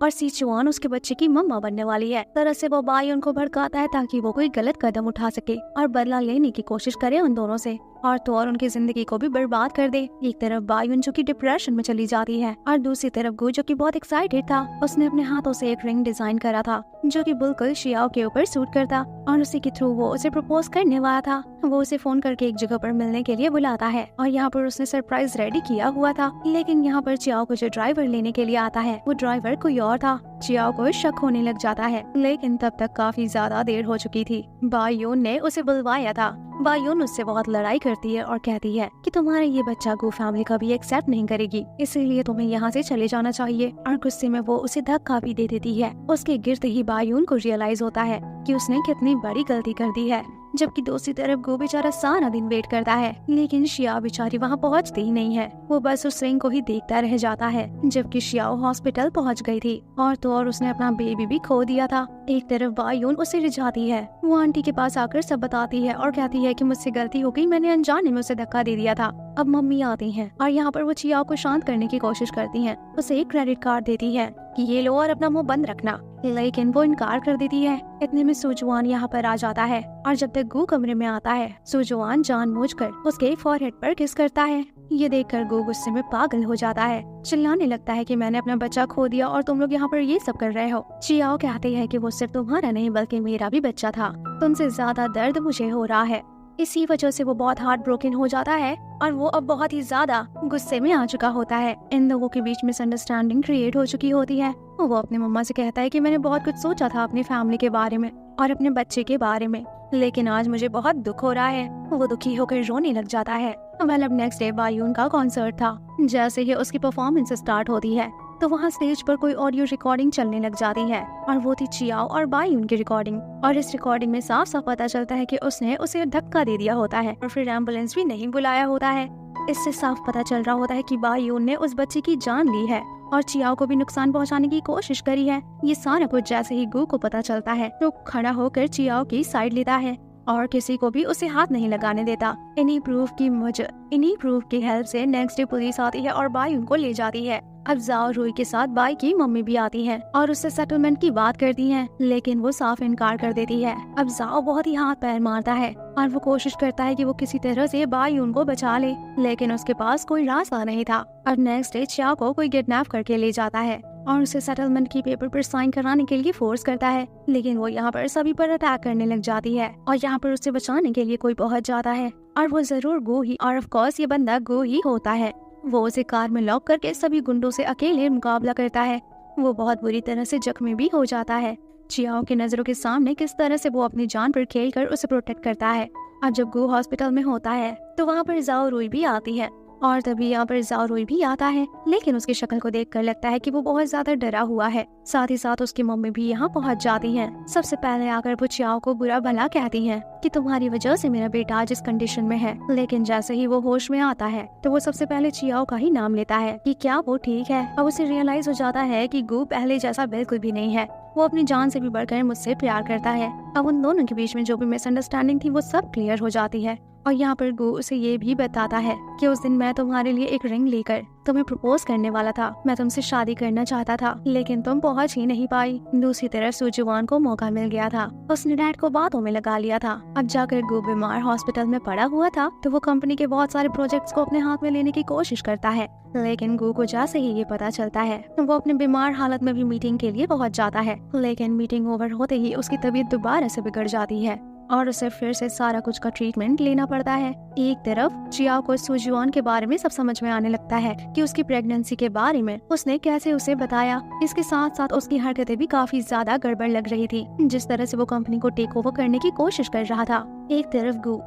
और सिचुआन उसके बच्चे की मम्मा बनने वाली है। तरह से वो बायून को भड़काता है ताकि वो कोई गलत कदम उठा सके और बदला लेने की कोशिश करे उन दोनों से, और तो और उनकी जिंदगी को भी बर्बाद कर दे। एक तरफ बायून जो कि डिप्रेशन में चली जाती है और दूसरी तरफ गो जो कि बहुत एक्साइटेड था। उसने अपने हाथों से एक रिंग डिजाइन करा था जो कि बिल्कुल शियाओ के ऊपर सूट करता और उसी के थ्रू वो उसे प्रपोज करने वाला था। वो उसे फोन करके एक जगह पर मिलने के लिए बुलाता है और यहाँ पर उसने सरप्राइज रेडी किया हुआ था। लेकिन यहाँ पर चियाओ को जो ड्राइवर लेने के लिए आता है वो ड्राइवर कोई और था। चियाओ को शक होने लग जाता है, लेकिन तब तक काफी ज्यादा देर हो चुकी थी। बायून ने उसे बुलवाया था। बायून उससे बहुत लड़ाई करती है और कहती है कि तुम्हारे ये बच्चा गो फैमिली कभी एक्सेप्ट नहीं करेगी, इसीलिए तुम्हें यहाँ से चले जाना चाहिए। और गुस्से में वो उसे धक्का भी दे देती है। उसके गिरते ही बायून को रियलाइज होता है कि उसने कितनी बड़ी गलती कर दी है। जबकि दूसरी तरफ गो बेचारा सारा दिन वेट करता है, लेकिन शियाओ बेचारी वहाँ पहुँचती ही नहीं है। वो बस उस रिंग को ही देखता रह जाता है। जबकि शियाओ हॉस्पिटल पहुँच गई थी और तो और उसने अपना बेबी भी खो दिया था। एक तरफ बायून उसे रिझाती है। वो आंटी के पास आकर सब बताती है और कहती है कि मुझसे गलती हो गई, मैंने अनजाने में उसे धक्का दे दिया था। अब मम्मी आती हैं और यहाँ पर वो चियाओ को शांत करने की कोशिश करती हैं। उसे एक क्रेडिट कार्ड देती है कि ये लो और अपना मुंह बंद रखना, लेकिन वो इनकार कर देती है। इतने में सुजुआन यहाँ पर आ जाता है और जब तक गो कमरे में आता है सुजुआन जानबूझकर उसके फॉरहेड पर किस करता है। ये देखकर गो गुस्से में पागल हो जाता है, चिल्लाने लगता है कि मैंने अपना बच्चा खो दिया और तुम लोग यहाँ पर ये सब कर रहे हो। चियाओ कहती है कि वो सिर्फ तुम्हारा नहीं बल्कि मेरा भी बच्चा था, तुमसे ज्यादा दर्द मुझे हो रहा है। इसी वजह से वो बहुत हार्ट ब्रोकन हो जाता है और वो अब बहुत ही ज्यादा गुस्से में आ चुका होता है। इन लोगों के बीच मिसअंडरस्टैंडिंग क्रिएट हो चुकी होती है। वो अपनी मम्मा से कहता है कि मैंने बहुत कुछ सोचा था अपनी फैमिली के बारे में और अपने बच्चे के बारे में, लेकिन आज मुझे बहुत दुख हो रहा है। वो दुखी होकर रोने लग जाता है। अब नेक्स्ट डे बायून का कॉन्सर्ट था। जैसे ही उसकी परफॉर्मेंस स्टार्ट होती है तो वहाँ स्टेज पर कोई ऑडियो रिकॉर्डिंग चलने लग जाती है और वो थी चियाओ और बायून की रिकॉर्डिंग। और इस रिकॉर्डिंग में साफ साफ पता चलता है कि उसने उसे धक्का दे दिया होता है और फिर एम्बुलेंस भी नहीं बुलाया होता है। इससे साफ पता चल रहा होता है कि बायून ने उस बच्चे की जान ली है और चियाओ को भी नुकसान पहुंचाने की कोशिश करी है। ये सारा कुछ जैसे ही गो को पता चलता है तो खड़ा होकर चियाओ की साइड लेता है और किसी को भी उसे हाथ नहीं लगाने देता। इन्हीं प्रूफ की हेल्प से नेक्स्ट डे पुलिस आती है और बायून को ले जाती है। अब जाओ रुई के साथ बाई की मम्मी भी आती है और उससे सेटलमेंट की बात करती है, लेकिन वो साफ इनकार कर देती है। अब जाओ बहुत ही हाथ पैर मारता है और वो कोशिश करता है कि वो किसी तरह से बायून को बचा ले, लेकिन उसके पास कोई रास्ता नहीं था। अब नेक्स्ट डे चियाओ को कोई किडनैप करके ले जाता है और उसे सेटलमेंट की पेपर पर साइन कराने के लिए फोर्स करता है, लेकिन वो यहाँ पर सभी पर अटैक करने लग जाती है और यहाँ पर उसे बचाने के लिए कोई पहुँच जाता है और वो जरूर गो ही, और ऑफ कोर्स ये बंदा गो ही होता है। वो उसे कार में लॉक करके सभी गुंडों से अकेले मुकाबला करता है। वो बहुत बुरी तरह से जख्मी भी हो जाता है। चियाओ की नजरों के सामने किस तरह से वो अपनी जान पर खेलकर उसे प्रोटेक्ट करता है। अब जब गो हॉस्पिटल में होता है तो वहाँ पर जाओ रुई भी आती है और तभी यहाँ पर ज़ाओरुई भी आता है, लेकिन उसकी शक्ल को देखकर लगता है कि वो बहुत ज्यादा डरा हुआ है। साथ ही साथ उसकी मम्मी भी यहाँ पहुँच जाती है। सबसे पहले आकर वो चियाओ को बुरा भला कहती है कि तुम्हारी वजह से मेरा बेटा आज इस कंडीशन में है। लेकिन जैसे ही वो होश में आता है तो वो सबसे पहले चियाओ का ही नाम लेता है कि क्या वो ठीक है। अब उसे रियलाइज हो जाता है कि गू पहले जैसा बिल्कुल भी नहीं है, वो अपनी जान से भी बढ़कर मुझसे प्यार करता है। अब उन दोनों के बीच में जो भी मिसअंडरस्टैंडिंग थी वो सब क्लियर हो जाती है। और यहाँ पर गू उसे ये भी बताता है कि उस दिन मैं तुम्हारे लिए एक रिंग लेकर तुम्हें प्रपोज करने वाला था। मैं तुमसे शादी करना चाहता था लेकिन तुम पहुंच ही नहीं पाई। दूसरी तरफ सुजुवान को मौका मिल गया था, उसने डैड को बातों में लगा लिया था। अब जाकर गू बीमार हॉस्पिटल में पड़ा हुआ था तो वो कंपनी के बहुत सारे प्रोजेक्ट्स को अपने हाथ में लेने की कोशिश करता है। लेकिन गू को जैसे ही ये पता चलता है वो अपने बीमार हालत में भी मीटिंग के लिए पहुंच जाता है। लेकिन मीटिंग ओवर होते ही उसकी तबीयत दोबारा से बिगड़ जाती है और उसे फिर से सारा कुछ का ट्रीटमेंट लेना पड़ता है। एक तरफ चियाओ को सुजुआन के बारे में सब समझ में आने लगता है कि उसकी प्रेगनेंसी के बारे में उसने कैसे उसे बताया। इसके साथ साथ उसकी हरकतें भी काफी ज्यादा गड़बड़ लग रही थी, जिस तरह से वो कंपनी को टेक ओवर करने की कोशिश कर रहा था। एक तरफ गू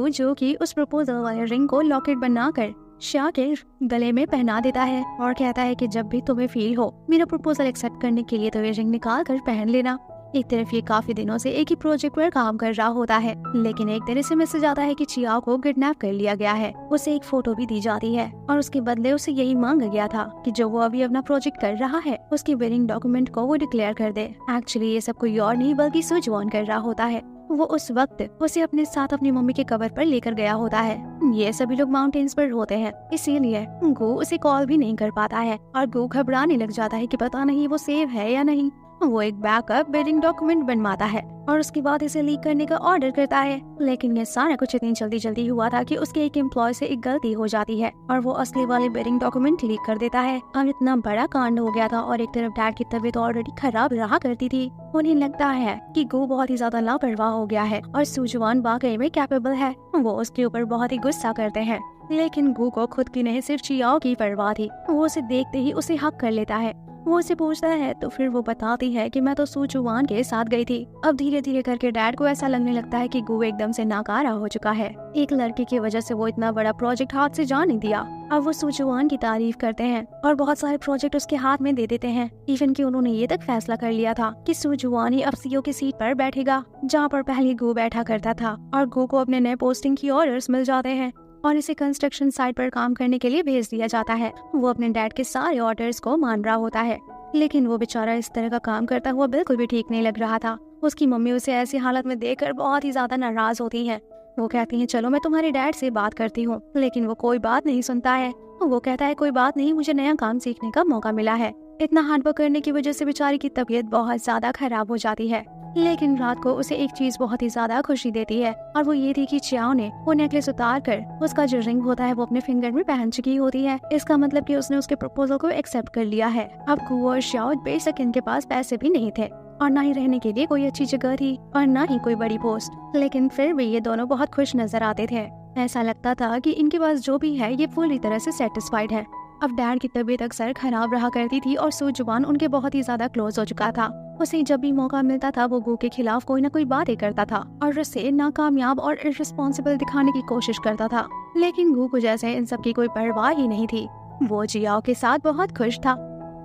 जो कि उस प्रपोजल वाले रिंग को लॉकेट बनाकर शिया के गले में पहना देता है और कहता है कि जब भी तुम्हें फील हो मेरा प्रपोजल एक्सेप्ट करने के लिए तो ये रिंग निकाल कर पहन लेना। एक तरफ ये काफी दिनों से एक ही प्रोजेक्ट पर काम कर रहा होता है, लेकिन एक दिन इसे मैसेज आता है कि चियाओ को किडनैप कर लिया गया है। उसे एक फोटो भी दी जाती है और उसके बदले उसे यही मांगा गया था कि जो वो अभी अपना प्रोजेक्ट कर रहा है उसकी वेडिंग डॉक्यूमेंट को वो डिक्लेयर कर दे। एक्चुअली ये सब कोई और नहीं बल्कि सुजुआन कर रहा होता है। वो उस वक्त उसे अपने साथ अपनी मम्मी के कब्र पर लेकर गया होता है। ये सभी लोग माउंटेन्स पर होते हैं, इसीलिए गू उसे कॉल भी नहीं कर पाता है और गू घबराने लग जाता है कि पता नहीं वो सेव है या नहीं। वो एक बैकअप वेडिंग डॉक्यूमेंट बनवाता है और उसके बाद इसे लीक करने का ऑर्डर करता है। लेकिन ये सारा कुछ इतनी जल्दी हुआ था कि उसके एक एम्प्लॉय से एक गलती हो जाती है और वो असली वाले वेडिंग डॉक्यूमेंट लीक कर देता है। अब इतना बड़ा कांड हो गया था और एक तरफ डैड की तबीयत ऑलरेडी खराब रहा करती थी। उन्हें लगता है कि गू बहुत ही ज्यादा लापरवाह हो गया है और सुजुआन वाकई में कैपेबल है। वो उसके ऊपर बहुत ही गुस्सा करते हैं, लेकिन गू को खुद की नहीं सिर्फ चियाओ की परवाह थी। वो उसे देखते ही उसे हक कर लेता है। वो उसे पूछता है तो फिर वो बताती है कि मैं तो सुजुआन के साथ गई थी। अब धीरे धीरे करके डैड को ऐसा लगने लगता है कि गू एकदम से नाकारा हो चुका है। एक लड़की की वजह से वो इतना बड़ा प्रोजेक्ट हाथ से जा नहीं दिया। अब वो सुजुआन की तारीफ करते हैं और बहुत सारे प्रोजेक्ट उसके हाथ में दे देते हैं। इवन कि उन्होंने ये तक फैसला कर लिया था कि सुजुआन ही अब सीईओ की सीट पर बैठेगा, जहाँ पर पहले गू बैठा करता था। और गू को अपने नए पोस्टिंग की ऑर्डर्स मिल जाते हैं और इसे कंस्ट्रक्शन साइट पर काम करने के लिए भेज दिया जाता है। वो अपने डैड के सारे ऑर्डर्स को मान रहा होता है, लेकिन वो बेचारा इस तरह का काम करता हुआ बिल्कुल भी ठीक नहीं लग रहा था। उसकी मम्मी उसे ऐसी हालत में देखकर बहुत ही ज्यादा नाराज होती है। वो कहती है चलो मैं तुम्हारे डैड से बात करती हूँ, लेकिन वो कोई बात नहीं सुनता है। वो कहता है कोई बात नहीं, मुझे नया काम सीखने का मौका मिला है। इतना हार्डवर्क करने की वजह से बेचारी की तबीयत बहुत ज्यादा खराब हो जाती है। लेकिन रात को उसे एक चीज बहुत ही ज्यादा खुशी देती है और वो ये थी कि चियाओ ने वो नेकलेस उतार कर उसका जो रिंग होता है वो अपने फिंगर में पहन चुकी होती है। इसका मतलब कि उसने उसके प्रपोजल को एक्सेप्ट कर लिया है। अब गू और चियाओ बेशक इनके पास पैसे भी नहीं थे और ना ही रहने के लिए कोई अच्छी जगह थी और ना ही कोई बड़ी पोस्ट, लेकिन फिर भी ये दोनों बहुत खुश नजर आते थे। ऐसा लगता था कि इनके पास जो भी है ये पूरी तरह से सेटिस्फाइड है। अब डैड की तबीयत अक्सर खराब रहा करती थी और सुजुआन उनके बहुत ही ज्यादा क्लोज हो चुका था। उसे जब भी मौका मिलता था वो गू के खिलाफ कोई ना कोई बातें करता था और उसे नाकामयाब और इररिस्पॉन्सिबल दिखाने की कोशिश करता था। लेकिन गू को जैसे इन सब की कोई परवाह ही नहीं थी। वो चियाओ के साथ बहुत खुश था।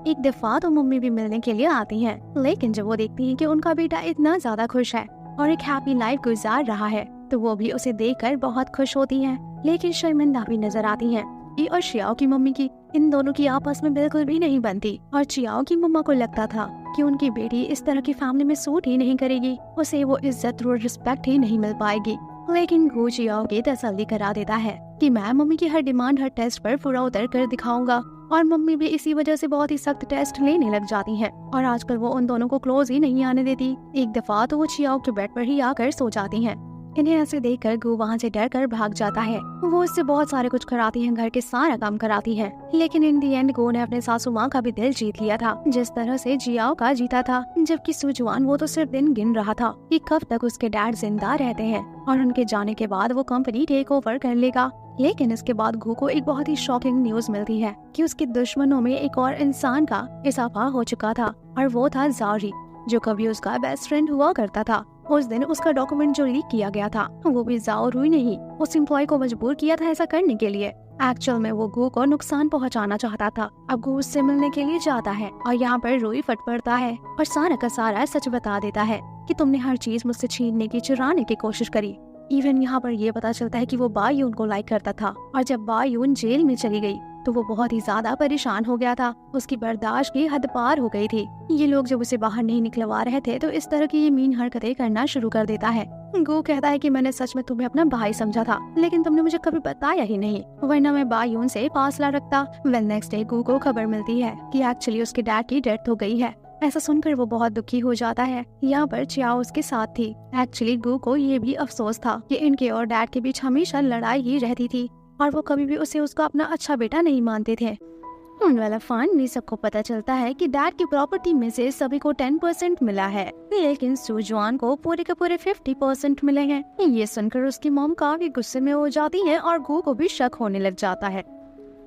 एक दफा तो मम्मी भी मिलने के लिए आती हैं, लेकिन जब वो देखती हैं कि उनका बेटा इतना ज्यादा खुश है और एक हैप्पी लाइफ गुजार रहा है तो वो भी उसे देखकर बहुत खुश होती हैं, लेकिन शर्मिंदा भी नजर आती हैं। और चियाओ की मम्मी की इन दोनों की आपस में बिल्कुल भी नहीं बनती और चियाओ की मम्मा को लगता था कि उनकी बेटी इस तरह की फैमिली में सूट ही नहीं करेगी, उसे वो इज्जत और रिस्पेक्ट ही नहीं मिल पाएगी। लेकिन गू चियाओ की तसल्ली करा देता है कि मैं मम्मी की हर डिमांड हर टेस्ट पर पूरा उतर कर दिखाऊंगा और मम्मी भी इसी वजह से बहुत ही सख्त टेस्ट लेने लग जाती हैं और आजकल वो उन दोनों को क्लोज ही नहीं आने देती। एक दफा तो वो चियाओ के बेड पर ही आकर सो जाती हैं। इन्हें ऐसे देखकर गू वहाँ से डर कर भाग जाता है। वो इससे बहुत सारे कुछ कराती है, घर के सारा काम कराती है, लेकिन इन दी एंड गू ने अपने सासू माँ का भी दिल जीत लिया था जिस तरह से जियाओ का जीता था। जबकि सुजुआन वो तो सिर्फ दिन गिन रहा था कि कब तक उसके डैड जिंदा रहते हैं और उनके जाने के बाद वो कंपनी टेक ओवर कर लेगा। लेकिन इसके बाद गू को एक बहुत ही शॉकिंग न्यूज मिलती है कि उसके दुश्मनों में एक और इंसान का इजाफा हो चुका था और वो था ज़ाओरी, जो कभी उसका बेस्ट फ्रेंड हुआ करता था। उस दिन उसका डॉक्यूमेंट जो लीक किया गया था वो भी जाओ रुई नहीं उस एम्प्लॉय को मजबूर किया था ऐसा करने के लिए। एक्चुअल में वो गू को नुकसान पहुंचाना चाहता था। अब गू उससे मिलने के लिए जाता है और यहाँ पर रुई फट पड़ता है और सारा का सारा सच बता देता है कि तुमने हर चीज मुझसे छीनने की, चुराने की कोशिश करी। इवन यहाँ पर ये पता चलता है कि वो बायून को लाइक करता था और जब बायून जेल में चली गई तो वो बहुत ही ज्यादा परेशान हो गया था। उसकी बर्दाश्त की हद पार हो गई थी। ये लोग जब उसे बाहर नहीं निकलवा रहे थे तो इस तरह की ये मीन हरकतें करना शुरू कर देता है। गू कहता है कि मैंने सच में तुम्हें अपना भाई समझा था, लेकिन तुमने मुझे कभी बताया ही नहीं, वरना मैं बायून से फासला रखता। वेल नेक्स्ट डे गू को खबर मिलती है कि एक्चुअली उसके डैड की डेथ हो गई है। ऐसा सुनकर वो बहुत दुखी हो जाता है। यहाँ पर चियाओ उसके साथ थी। एक्चुअली गू को ये भी अफसोस था कि इनके और डैड के बीच हमेशा लड़ाई ही रहती थी और वो कभी भी उसे उसका अपना अच्छा बेटा नहीं मानते थे। वाला फाइनली सबको पता चलता है कि डैड की प्रॉपर्टी में से सभी को 10% मिला है, लेकिन सुजुआन को पूरे के पूरे 50% मिले हैं। ये सुनकर उसकी मॉम काफी गुस्से में हो जाती है और गू को भी शक होने लग जाता है।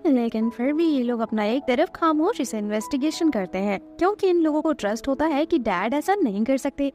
लेकिन फिर भी ये लोग अपना एक तरफ खामोशी से इन्वेस्टिगेशन करते हैं क्योंकि इन लोगों को ट्रस्ट होता है कि डैड ऐसा नहीं कर सकते।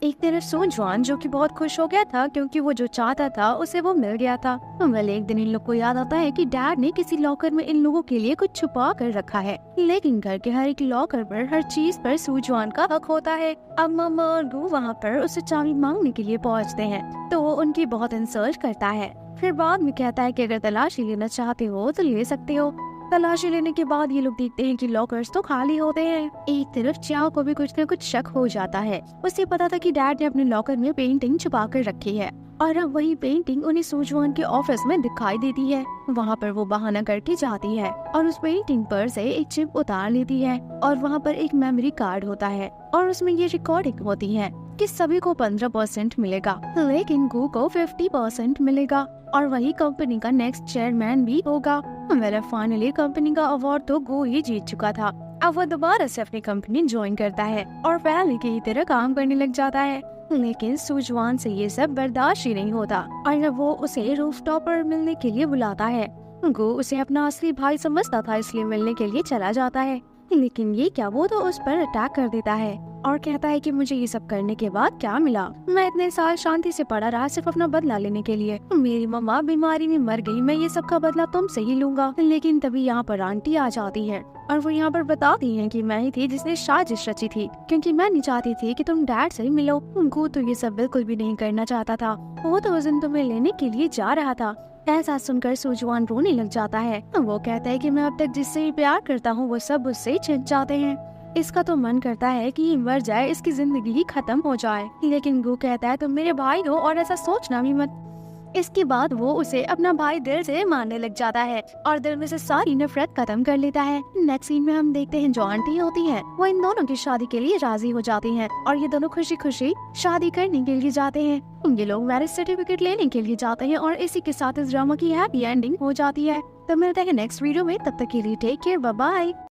एक तरफ सुजुआन जो कि बहुत खुश हो गया था क्योंकि वो जो चाहता था उसे वो मिल गया था। वेल एक दिन इन लोग को याद आता है कि डैड ने किसी लॉकर में इन लोगों के लिए कुछ छुपा कर रखा है, लेकिन घर के हर एक लॉकर पर हर चीज पर सुजुआन का हक होता है। अब मम्मा और गू वहाँ पर उससे चाबी मांगने के लिए पहुँचते हैं तो वो उनकी बहुत इंसल्ट करता है। फिर बाद में कहता है कि अगर तलाशी लेना चाहते हो तो ले सकते हो। तलाशी लेने के बाद ये लोग देखते हैं कि लॉकर्स तो खाली होते हैं। एक तरफ चियाओ को भी कुछ न कुछ शक हो जाता है। उसे पता था कि डैड ने अपने लॉकर में पेंटिंग छुपा कर रखी है और अब वही पेंटिंग उन्हें सुजुआन के ऑफिस में दिखाई देती है। वहाँ पर वो बहाना करके जाती है और उस पेंटिंग पर से एक चिप उतार लेती है और वहाँ पर एक मेमोरी कार्ड होता है और उसमें ये रिकॉर्डिंग होती है कि सभी को 15% मिलेगा, लेकिन गू को 50% मिलेगा और वही कंपनी का नेक्स्ट चेयरमैन भी होगा। मेरा फाइनली कंपनी का अवार्ड तो गू ही जीत चुका था। अब वो दोबारा से अपनी कंपनी ज्वाइन करता है और पहले की तरह काम करने लग जाता है, लेकिन सुजुआन से ये सब बर्दाश्त ही नहीं होता और जब वो उसे रूफटॉप पर मिलने के लिए बुलाता है, गू उसे अपना असली भाई समझता था इसलिए मिलने के लिए चला जाता है। लेकिन ये क्या, वो तो उस पर अटैक कर देता है और कहता है कि मुझे ये सब करने के बाद क्या मिला, मैं इतने साल शांति से पड़ा रहा सिर्फ अपना बदला लेने के लिए। मेरी मम्मा बीमारी में मर गई, मैं ये सब का बदला तुमसे ही लूंगा। लेकिन तभी यहाँ पर आंटी आ जाती है और वो यहाँ पर बताती है कि मैं ही थी जिसने साजिश रची थी क्योंकि मैं नहीं चाहती थी कि तुम डैड से मिलो। गू तो ये सब बिल्कुल भी नहीं करना चाहता था, वो तो उस दिन तुम्हें लेने के लिए जा रहा था। ऐसा सुनकर सुजुआन रोने लग जाता है। वो कहता है कि मैं अब तक जिससे भी प्यार करता हूँ वो सब उससे छिन जाते हैं। इसका तो मन करता है कि ये मर जाए, इसकी जिंदगी ही खत्म हो जाए, लेकिन गू कहता है तुम मेरे भाई हो और ऐसा सोचना भी मत। इसके बाद वो उसे अपना भाई दिल से मानने लग जाता है और दिल में से सारी नफरत खत्म कर लेता है। नेक्स्ट सीन में हम देखते हैं जो आंटी होती है वो इन दोनों की शादी के लिए राजी हो जाती हैं और ये दोनों खुशी खुशी शादी करने के लिए जाते हैं। ये लोग मैरिज सर्टिफिकेट लेने के लिए जाते हैं और इसी के साथ इस ड्रामा की हैप्पी एंडिंग हो जाती है। तो मिलते हैं नेक्स्ट वीडियो में, तब तक के लिए टेक केयर, बाय बाय।